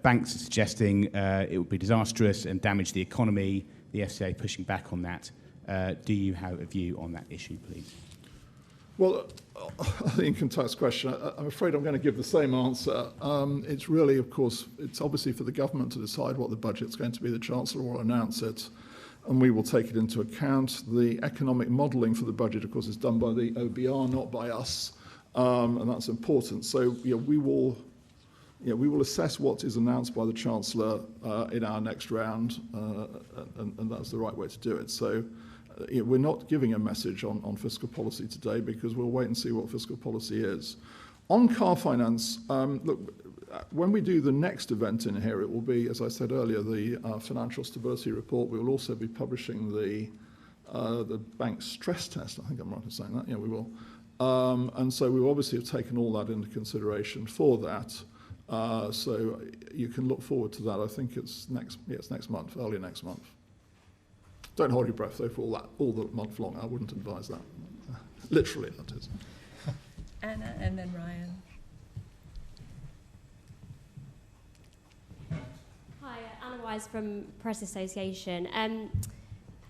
Speaker 15: Banks are suggesting it would be disastrous and damage the economy. The FCA pushing back on that. Do you have a view on that issue, please?
Speaker 2: Well, the income tax question, I'm afraid I'm going to give the same answer. It's really, of course, it's obviously for the government to decide what the budget's going to be. The Chancellor will announce it, and we will take it into account. The economic modelling for the budget, of course, is done by the OBR, not by us, and that's important. So we will assess what is announced by the Chancellor in our next round, and that's the right way to do it. So we're not giving a message on fiscal policy today because we'll wait and see what fiscal policy is. On car finance, look, when we do the next event in here, it will be, as I said earlier, the financial stability report. We will also be publishing the bank stress test. I think I'm right in saying that. Yeah, we will. And so we obviously have taken all that into consideration for that. So you can look forward to that. I think it's next month, early next month. Don't hold your breath though for all the month long. I wouldn't advise that. Literally, that is.
Speaker 8: Anna and then Ryan.
Speaker 16: Hi, Anna Wise from Press Association.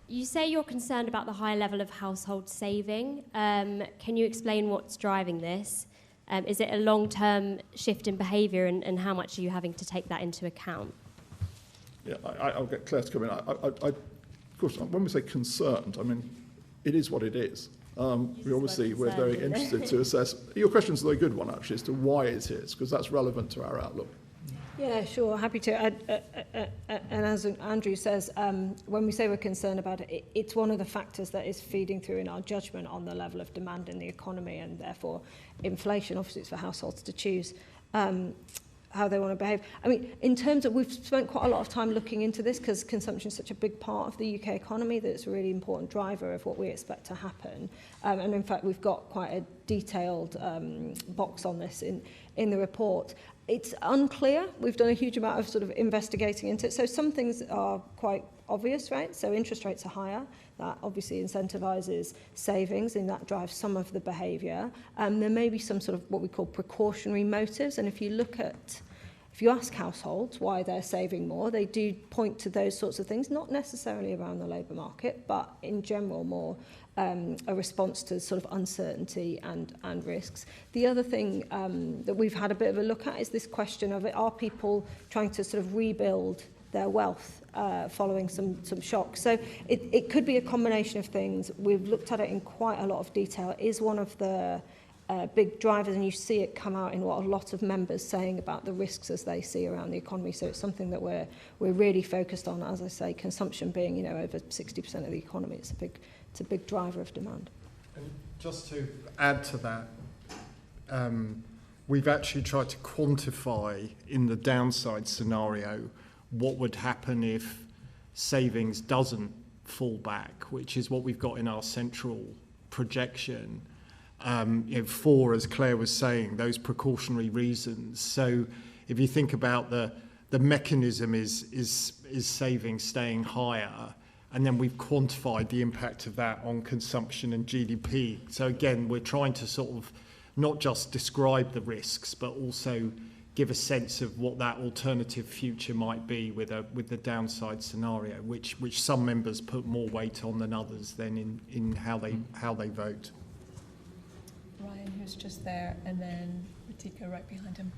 Speaker 16: You say you're concerned about the high level of household saving. Can you explain what's driving this? Is it a long-term shift in behaviour, and how much are you having to take that into account?
Speaker 2: Yeah, I'll get Claire to come in. Of course, when we say concerned, I mean, it is what it is. We're very interested to assess. Your question's a very good one, actually, as to why it is, because that's relevant to our outlook.
Speaker 6: Yeah, sure, happy to. And as Andrew says, when we say we're concerned about it, it's one of the factors that is feeding through in our judgment on the level of demand in the economy, and therefore inflation. Obviously, it's for households to choose how they want to behave. I mean, in terms of, we've spent quite a lot of time looking into this because consumption is such a big part of the UK economy that it's a really important driver of what we expect to happen. And in fact, we've got quite a detailed box on this in the report. It's unclear. We've done a huge amount of sort of investigating into it. So some things are quite obvious, right? So interest rates are higher. That obviously incentivizes savings and that drives some of the behavior. There may be some sort of what we call precautionary motives. And if you ask households why they're saving more, they do point to those sorts of things, not necessarily around the labour market, but in general more a response to sort of uncertainty and risks. The other thing that we've had a bit of a look at is this question of, are people trying to sort of rebuild their wealth following some shocks? So it could be a combination of things. We've looked at it in quite a lot of detail. It is one of the big drivers, and you see it come out in what a lot of members saying about the risks as they see around the economy. So it's something that we're really focused on. As I say, consumption being over 60% of the economy, it's a big driver of demand.
Speaker 7: And just to add to that, we've actually tried to quantify in the downside scenario what would happen if savings doesn't fall back, which is what we've got in our central projection. For, as Claire was saying, those precautionary reasons. So if you think about the mechanism is savings staying higher, and then we've quantified the impact of that on consumption and GDP. So again, we're trying to sort of not just describe the risks, but also give a sense of what that alternative future might be with the downside scenario, which some members put more weight on than others then in how they vote.
Speaker 1: Ryan, who's just there, and then Ritika right behind him.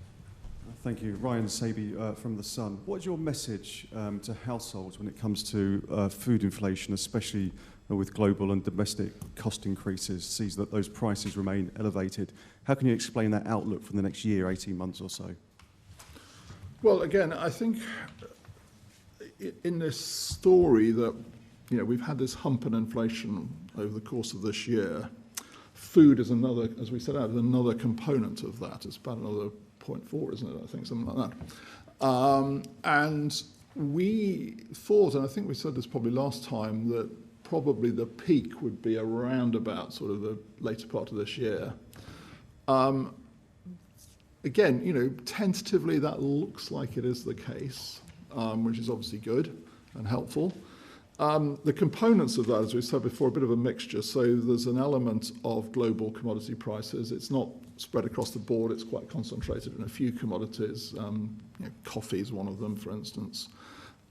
Speaker 17: Thank you. Ryan Saby from The Sun. What's your message to households when it comes to food inflation, especially with global and domestic cost increases, sees that those prices remain elevated? How can you explain that outlook for the next year, 18 months or so?
Speaker 2: Well, again, I think in this story that, we've had this hump in inflation over the course of this year. Food is another, as we set out, another component of that. It's about another 0.4, isn't it? I think, something like that. And we thought, and I think we said this probably last time, that probably the peak would be around about sort of the later part of this year. Again, tentatively that looks like it is the case, which is obviously good and helpful. The components of that, as we said before, a bit of a mixture. So there's an element of global commodity prices. It's not spread across the board. It's quite concentrated in a few commodities. Coffee is one of them, for instance.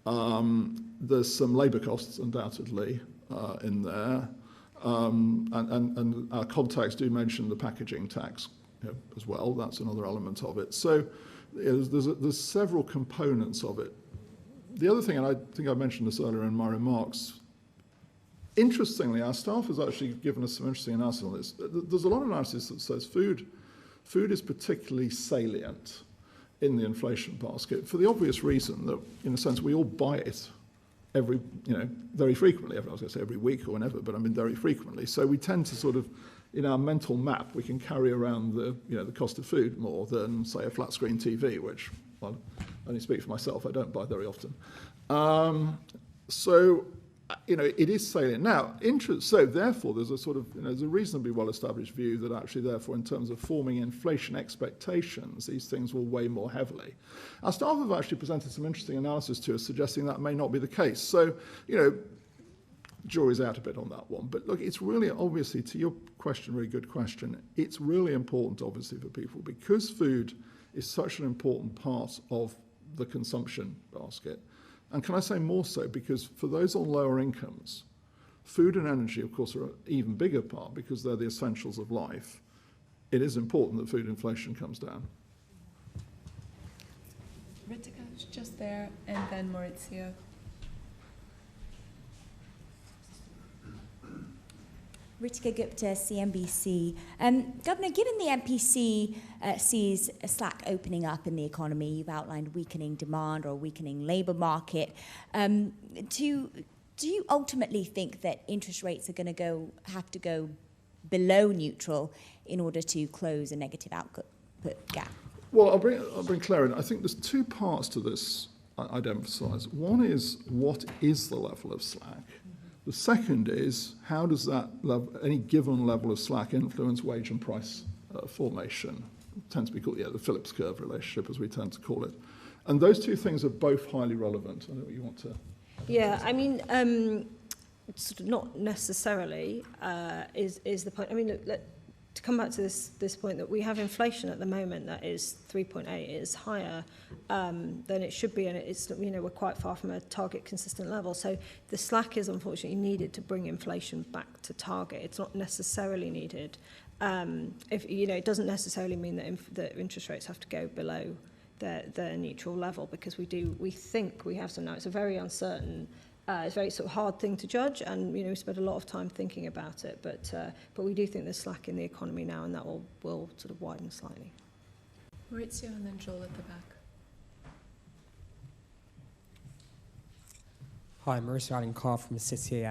Speaker 2: There's some labour costs, undoubtedly, in there. And our contacts do mention the packaging tax as well. That's another element of it. So there's several components of it. The other thing, and I think I mentioned this earlier in my remarks, interestingly, our staff has actually given us some interesting analysis on this. There's a lot of analysis that says food is particularly salient in the inflation basket for the obvious reason that, in a sense, we all buy it very frequently. I was going to say every week or whenever, but I mean very frequently. So we tend to sort of, in our mental map, we can carry around the cost of food more than, say, a flat screen TV, which, well, I only speak for myself, I don't buy very often. It is salient. Now, so therefore, there's a sort of, there's a reasonably well-established view that actually, therefore, in terms of forming inflation expectations, these things will weigh more heavily. Our staff have actually presented some interesting analysis to us suggesting that may not be the case. So, jury's out a bit on that one. But look, it's really, obviously, to your question, really good question, it's really important, obviously, for people, because food is such an important part of the consumption basket. And can I say more so, because for those on lower incomes, food and energy, of course, are an even bigger part because they're the essentials of life. It is important that food inflation comes down.
Speaker 1: Ritika's just there, and then Maurizio.
Speaker 18: Ritika Gupta, CNBC. Governor, given the MPC sees a slack opening up in the economy, you've outlined weakening demand or weakening labour market, do you ultimately think that interest rates are going to have to go below neutral in order to close a negative output gap?
Speaker 2: Well, I'll bring Claire in. I think there's two parts to this I'd emphasise. One is, what is the level of slack? The second is, how does that any given level of slack influence wage and price formation? It tends to be called the Phillips curve relationship, as we tend to call it. And those two things are both highly relevant. I don't know what you want to...
Speaker 6: Yeah, I mean, sort of not necessarily is the point. I mean, look, to come back to this point that we have inflation at the moment that is 3.8, is higher than it should be, and it's, you know, we're quite far from a target consistent level. So the slack is unfortunately needed to bring inflation back to target. It's not necessarily needed. If you know, it doesn't necessarily mean that interest rates have to go below the neutral level, because we think we have some now. It's a very uncertain. It's a very sort of hard thing to judge, and you know we spent a lot of time thinking about it. But we do think there's slack in the economy now, and that will sort of widen slightly.
Speaker 8: Maurizio and then Joel at the back.
Speaker 19: Hi, Maurizio Allen-Carr from City.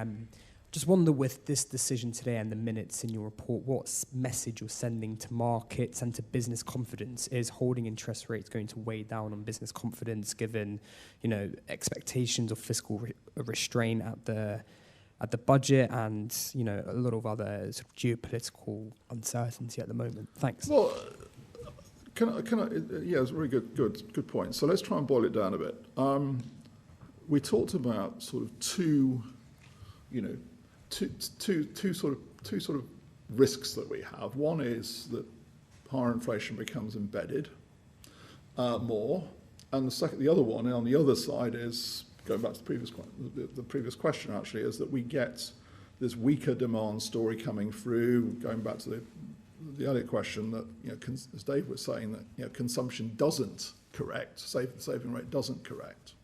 Speaker 19: Just wonder, with this decision today and the minutes in your report, what message you're sending to markets and to business confidence? Is holding interest rates going to weigh down on business confidence, given, you know, expectations of fiscal restraint at the budget and, you know, a lot of other sort of geopolitical uncertainty at the moment? Thanks.
Speaker 2: Well, can I? Yeah, it's a very good point. So let's try and boil it down a bit. We talked about sort of two sort of risks that we have. One is that higher inflation becomes embedded more, and the other one on the other side is, going back to the previous question actually, is that we get this weaker demand story coming through. Going back to the earlier question, that, you know, as Dave was saying, that, you know, consumption doesn't correct, saving rate doesn't correct.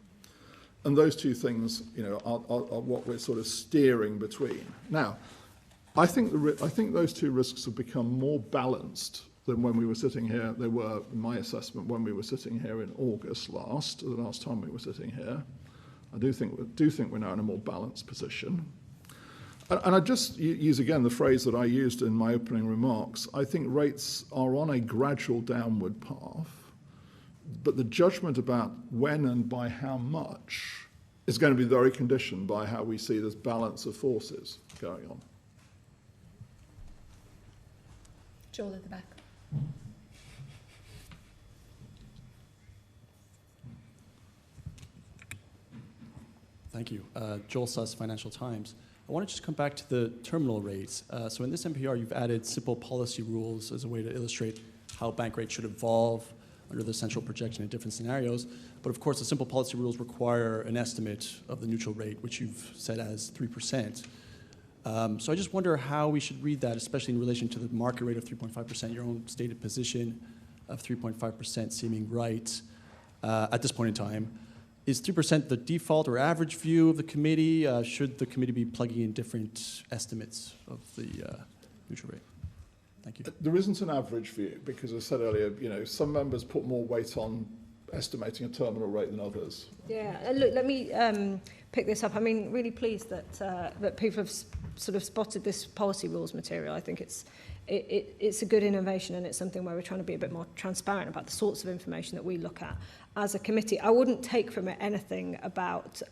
Speaker 2: And those two things, you know, are what we're sort of steering between. Now, I think those two risks have become more balanced than when we were sitting here. They were, in my assessment, when we were sitting here in August the last time we were sitting here. I do think we're now in a more balanced position. And I just use again the phrase that I used in my opening remarks. I think rates are on a gradual downward path, but the judgment about when and by how much is going to be very conditioned by how we see this balance of forces going on.
Speaker 8: Joel at the back.
Speaker 20: Thank you. Joel Suss, Financial Times. I want to just come back to the terminal rates. So in this NPR, you've added simple policy rules as a way to illustrate how bank rates should evolve under the central projection in different scenarios. But of course, the simple policy rules require an estimate of the neutral rate, which you've set as 3%. So I just wonder how we should read that, especially in relation to the market rate of 3.5%, your own stated position of 3.5% seeming right at this point in time. Is 3% the default or average view of the committee? Should the committee be plugging in different estimates of the neutral rate? Thank you.
Speaker 2: There isn't an average view, because as I said earlier, you know, some members put more weight on estimating a terminal rate than others.
Speaker 6: Yeah, and look, let me pick this up. I mean, really pleased that that people have sort of spotted this policy rules material. I think it's a good innovation, and it's something where we're trying to be a bit more transparent about the sorts of information that we look at as a committee. I wouldn't take from it anything about,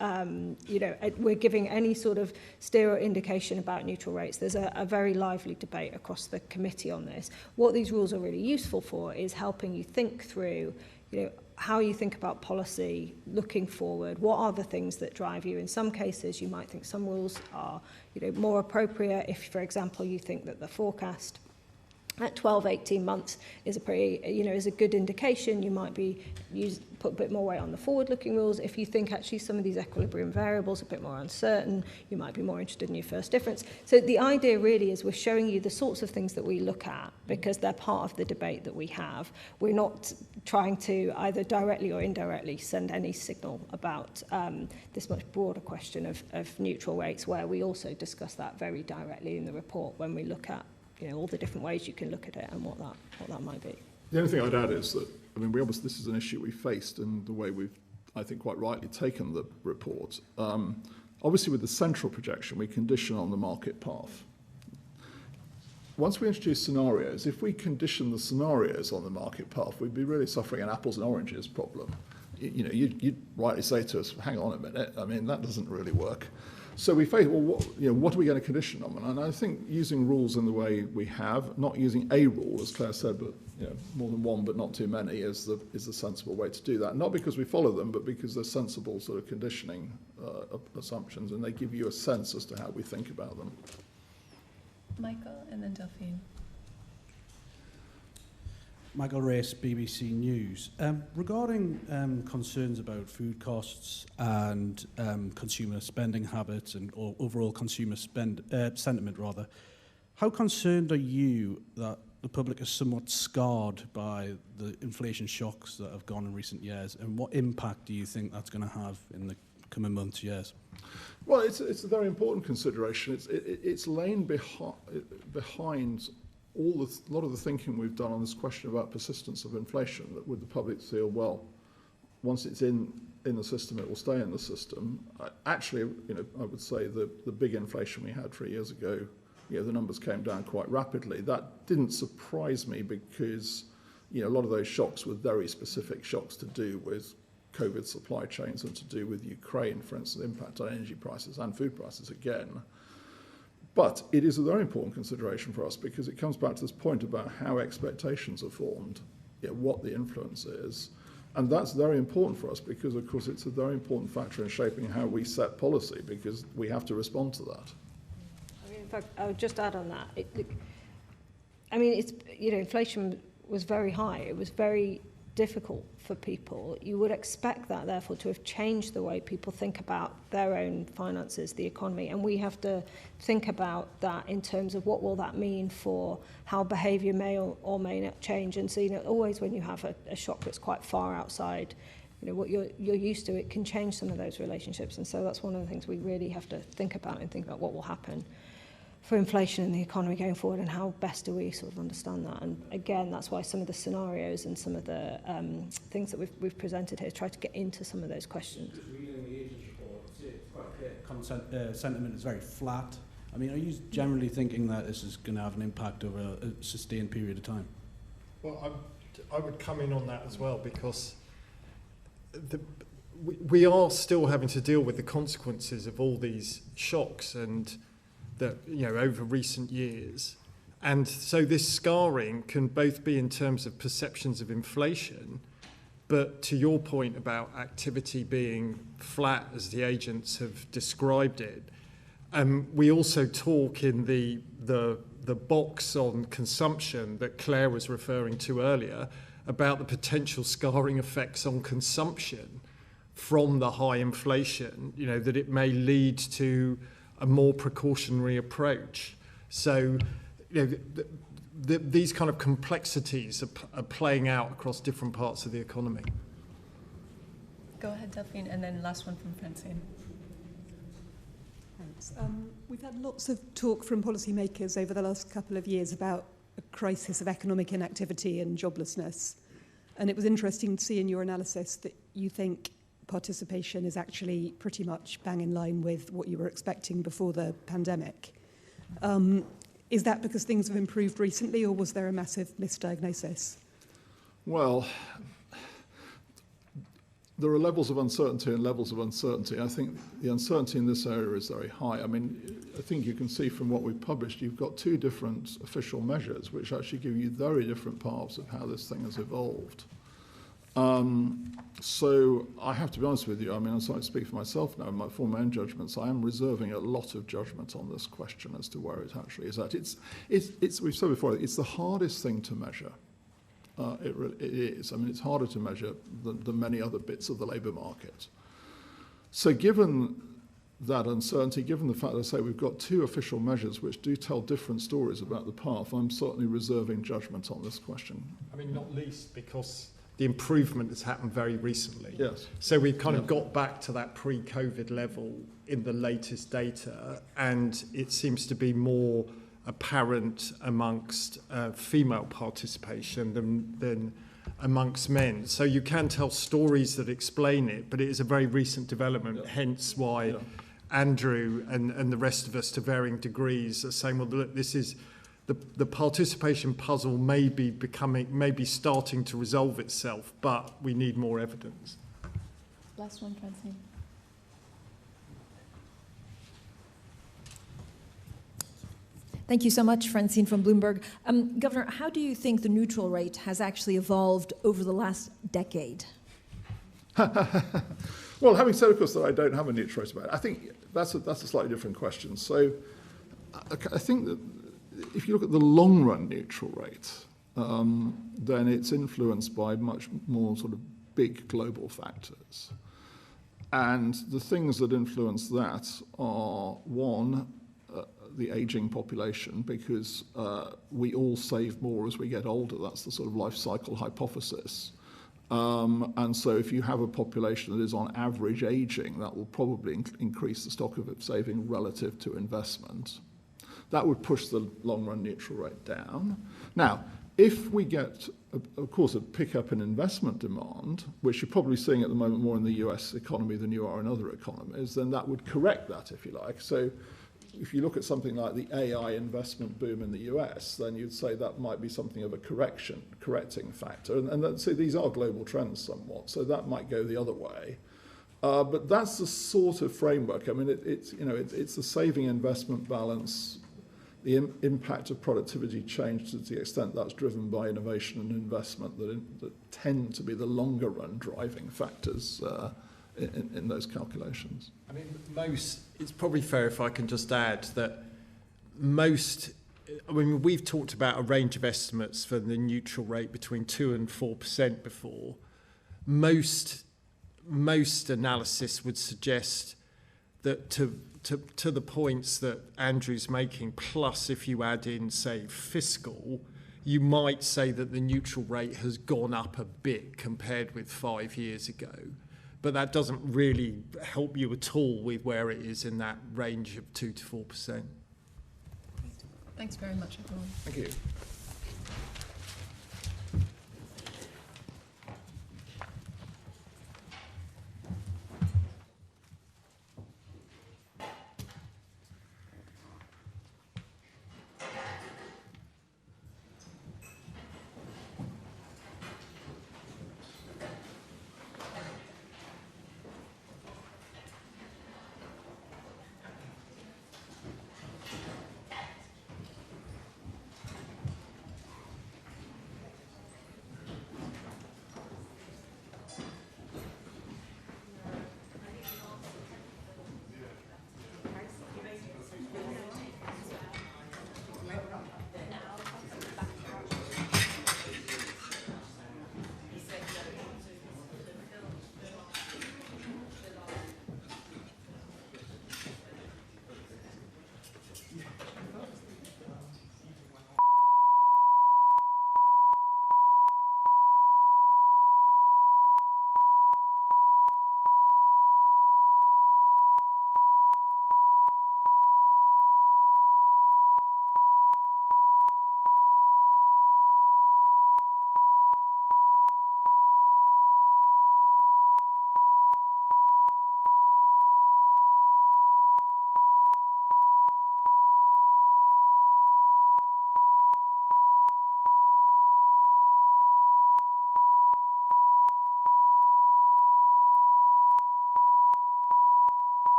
Speaker 6: you know, we're giving any sort of steer or indication about neutral rates. There's a very lively debate across the committee on this. What these rules are really useful for is helping you think through, you know, how you think about policy looking forward. What are the things that drive you? In some cases, you might think some rules are, you know, more appropriate if, for example, you think that the forecast at 12, 18 months is a pretty, is a good indication. You might be put a bit more weight on the forward-looking rules. If you think actually some of these equilibrium variables are a bit more uncertain, you might be more interested in your first difference. So the idea really is we're showing you the sorts of things that we look at because they're part of the debate that we have. We're not trying to either directly or indirectly send any signal about this much broader question of neutral rates, where we also discuss that very directly in the report when we look at all the different ways you can look at it and what that might be.
Speaker 2: The only thing I'd add is that, we obviously, this is an issue we faced in the way we've, I think, quite rightly taken the report. Obviously, with the central projection, we condition on the market path. Once we introduce scenarios, if we condition the scenarios on the market path, we'd be really suffering an apples and oranges problem. You'd rightly say to us, hang on a minute, that doesn't really work. So we face, well, what are we going to condition on? And I think using rules in the way we have, not using a rule, as Claire said, but more than one, but not too many, is the sensible way to do that. Not because we follow them, but because they're sensible sort of conditioning assumptions, and they give you a sense as to how we think about them.
Speaker 8: Michael, and then Delphine.
Speaker 21: Michael Race, BBC News. Regarding concerns about food costs and consumer spending habits and overall consumer sentiment, rather, how concerned are you that the public is somewhat scarred by the inflation shocks that have gone in recent years, and what impact do you think that's going to have in the coming months, years?
Speaker 2: Well, it's a very important consideration. It's lain behind a lot of the thinking we've done on this question about persistence of inflation, that would the public feel, well, once it's in the system, it will stay in the system. Actually, I would say the big inflation we had 3 years ago, the numbers came down quite rapidly. That didn't surprise me because, a lot of those shocks were very specific shocks to do with COVID supply chains and to do with Ukraine, for instance, impact on energy prices and food prices again. But it is a very important consideration for us because it comes back to this point about how expectations are formed, what the influence is. And that's very important for us because, of course, it's a very important factor in shaping how we set policy because we have to respond to that.
Speaker 6: In fact, I would just add on that. Inflation was very high. It was very difficult for people. You would expect that, therefore, to have changed the way people think about their own finances, the economy, and we have to think about that in terms of what will that mean for how behaviour may or may not change. And so, always when you have a shock that's quite far outside, what you're used to, it can change some of those relationships. And so that's one of the things we really have to think about what will happen for inflation in the economy going forward and how best do we sort of understand that. And again, that's why some of the scenarios and some of the things that we've presented here try to get into some of those questions.
Speaker 21: Reading the agents report, it's quite clear sentiment is very flat. Are you generally thinking that this is going to have an impact over a sustained period of time?
Speaker 7: Well, I would come in on that as well because we are still having to deal with the consequences of all these shocks and that over recent years, and so this scarring can both be in terms of perceptions of inflation, but to your point about activity being flat as the agents have described it, we also talk in the box on consumption that Claire was referring to earlier about the potential scarring effects on consumption from the high inflation, that it may lead to a more precautionary approach. So, these kind of complexities are playing out across different parts of the economy.
Speaker 8: Go ahead, Delphine, and then last one from Francine.
Speaker 22: Thanks. We've had lots of talk from policymakers over the last couple of years about a crisis of economic inactivity and joblessness. And it was interesting to see in your analysis that you think participation is actually pretty much bang in line with what you were expecting before the pandemic. Is that because things have improved recently, or was there a massive misdiagnosis?
Speaker 2: Well, there are levels of uncertainty and levels of uncertainty. I think the uncertainty in this area is very high. I think you can see from what we've published, you've got two different official measures which actually give you very different paths of how this thing has evolved. So I have to be honest with you, I mean, I'm sorry to speak for myself now, for my own judgments, I am reserving a lot of judgment on this question as to where it actually is at. It's we've said before, it's the hardest thing to measure. It is. I mean, it's harder to measure than many other bits of the labour market. So given that uncertainty, given the fact that I say we've got two official measures which do tell different stories about the path, I'm certainly reserving judgment on this question.
Speaker 7: I mean, not least because the improvement has happened very recently.
Speaker 2: Yes.
Speaker 7: So we've kind of got back to that pre-COVID level in the latest data, and it seems to be more apparent amongst female participation than amongst men. So you can tell stories that explain it, but it is a very recent development, hence why Andrew and the rest of us, to varying degrees, are saying, well, look, this is the participation puzzle may be starting to resolve itself, but we need more evidence.
Speaker 8: Last one, Francine.
Speaker 3: Thank you so much, Francine from Bloomberg. Governor, how do you think the neutral rate has actually evolved over the last decade?
Speaker 2: Well, having said, of course, that I don't have a neutral rate about it, I think that's a slightly different question. So I think that if you look at the long-run neutral rate, then it's influenced by much more sort of big global factors. And the things that influence that are, one, the aging population, because we all save more as we get older. That's the sort of life cycle hypothesis. And so if you have a population that is on average aging, that will probably increase the stock of saving relative to investment. That would push the long-run neutral rate down. Now, if we get, of course, a pickup in investment demand, which you're probably seeing at the moment more in the US economy than you are in other economies, then that would correct that, if you like. So if you look at something like the AI investment boom in the US, then you'd say that might be something of a correcting factor. And so these are global trends somewhat, so that might go the other way. But that's the sort of framework. I mean, it's the saving investment balance, the impact of productivity change to the extent that's driven by innovation and investment that tend to be the longer run driving factors in those calculations.
Speaker 7: I mean, it's probably fair if I can just add that we've talked about a range of estimates for the neutral rate between 2% and 4% before. Most analysis would suggest that to the points that Andrew's making, plus if you add in, say, fiscal, you might say that the neutral rate has gone up a bit compared with 5 years ago. But that doesn't really help you at all with where it is in that range of 2 to 4%.
Speaker 8: Thanks very much, everyone.
Speaker 2: Thank you.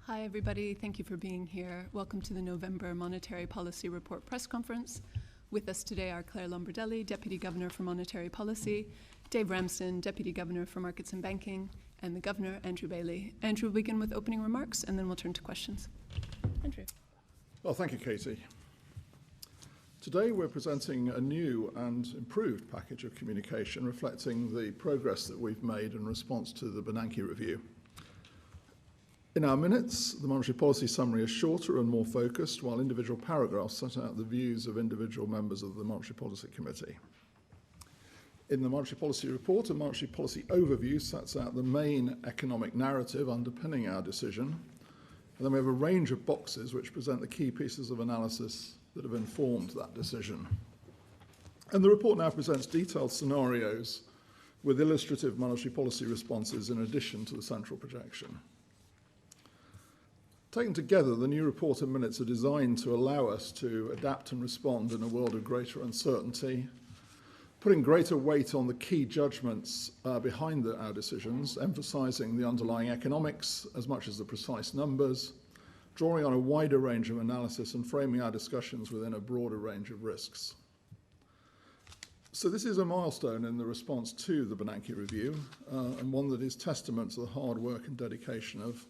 Speaker 1: Hi, everybody. Thank you for being here. Welcome to the November Monetary Policy Report press conference. With us today are Claire Lombardelli, Deputy Governor for Monetary Policy, Dave Ramsden, Deputy Governor for Markets and Banking, and the Governor, Andrew Bailey. Andrew will begin with opening remarks, and then we'll turn to questions. Andrew.
Speaker 2: Well, thank you, Katie. Today we're presenting a new and improved package of communication reflecting the progress that we've made in response to the Bernanke review. In our minutes, the monetary policy summary is shorter and more focused, while individual paragraphs set out the views of individual members of the Monetary Policy Committee. In the Monetary Policy Report, a monetary policy overview sets out the main economic narrative underpinning our decision, and then we have a range of boxes which present the key pieces of analysis that have informed that decision. And the report now presents detailed scenarios with illustrative monetary policy responses in addition to the central projection. Taken together, the new report and minutes are designed to allow us to adapt and respond in a world of greater uncertainty, putting greater weight on the key judgments behind our decisions, emphasising the underlying economics as much as the precise numbers, drawing on a wider range of analysis and framing our discussions within a broader range of risks. So this is a milestone in the response to the Bernanke review, and one that is testament to the hard work and dedication of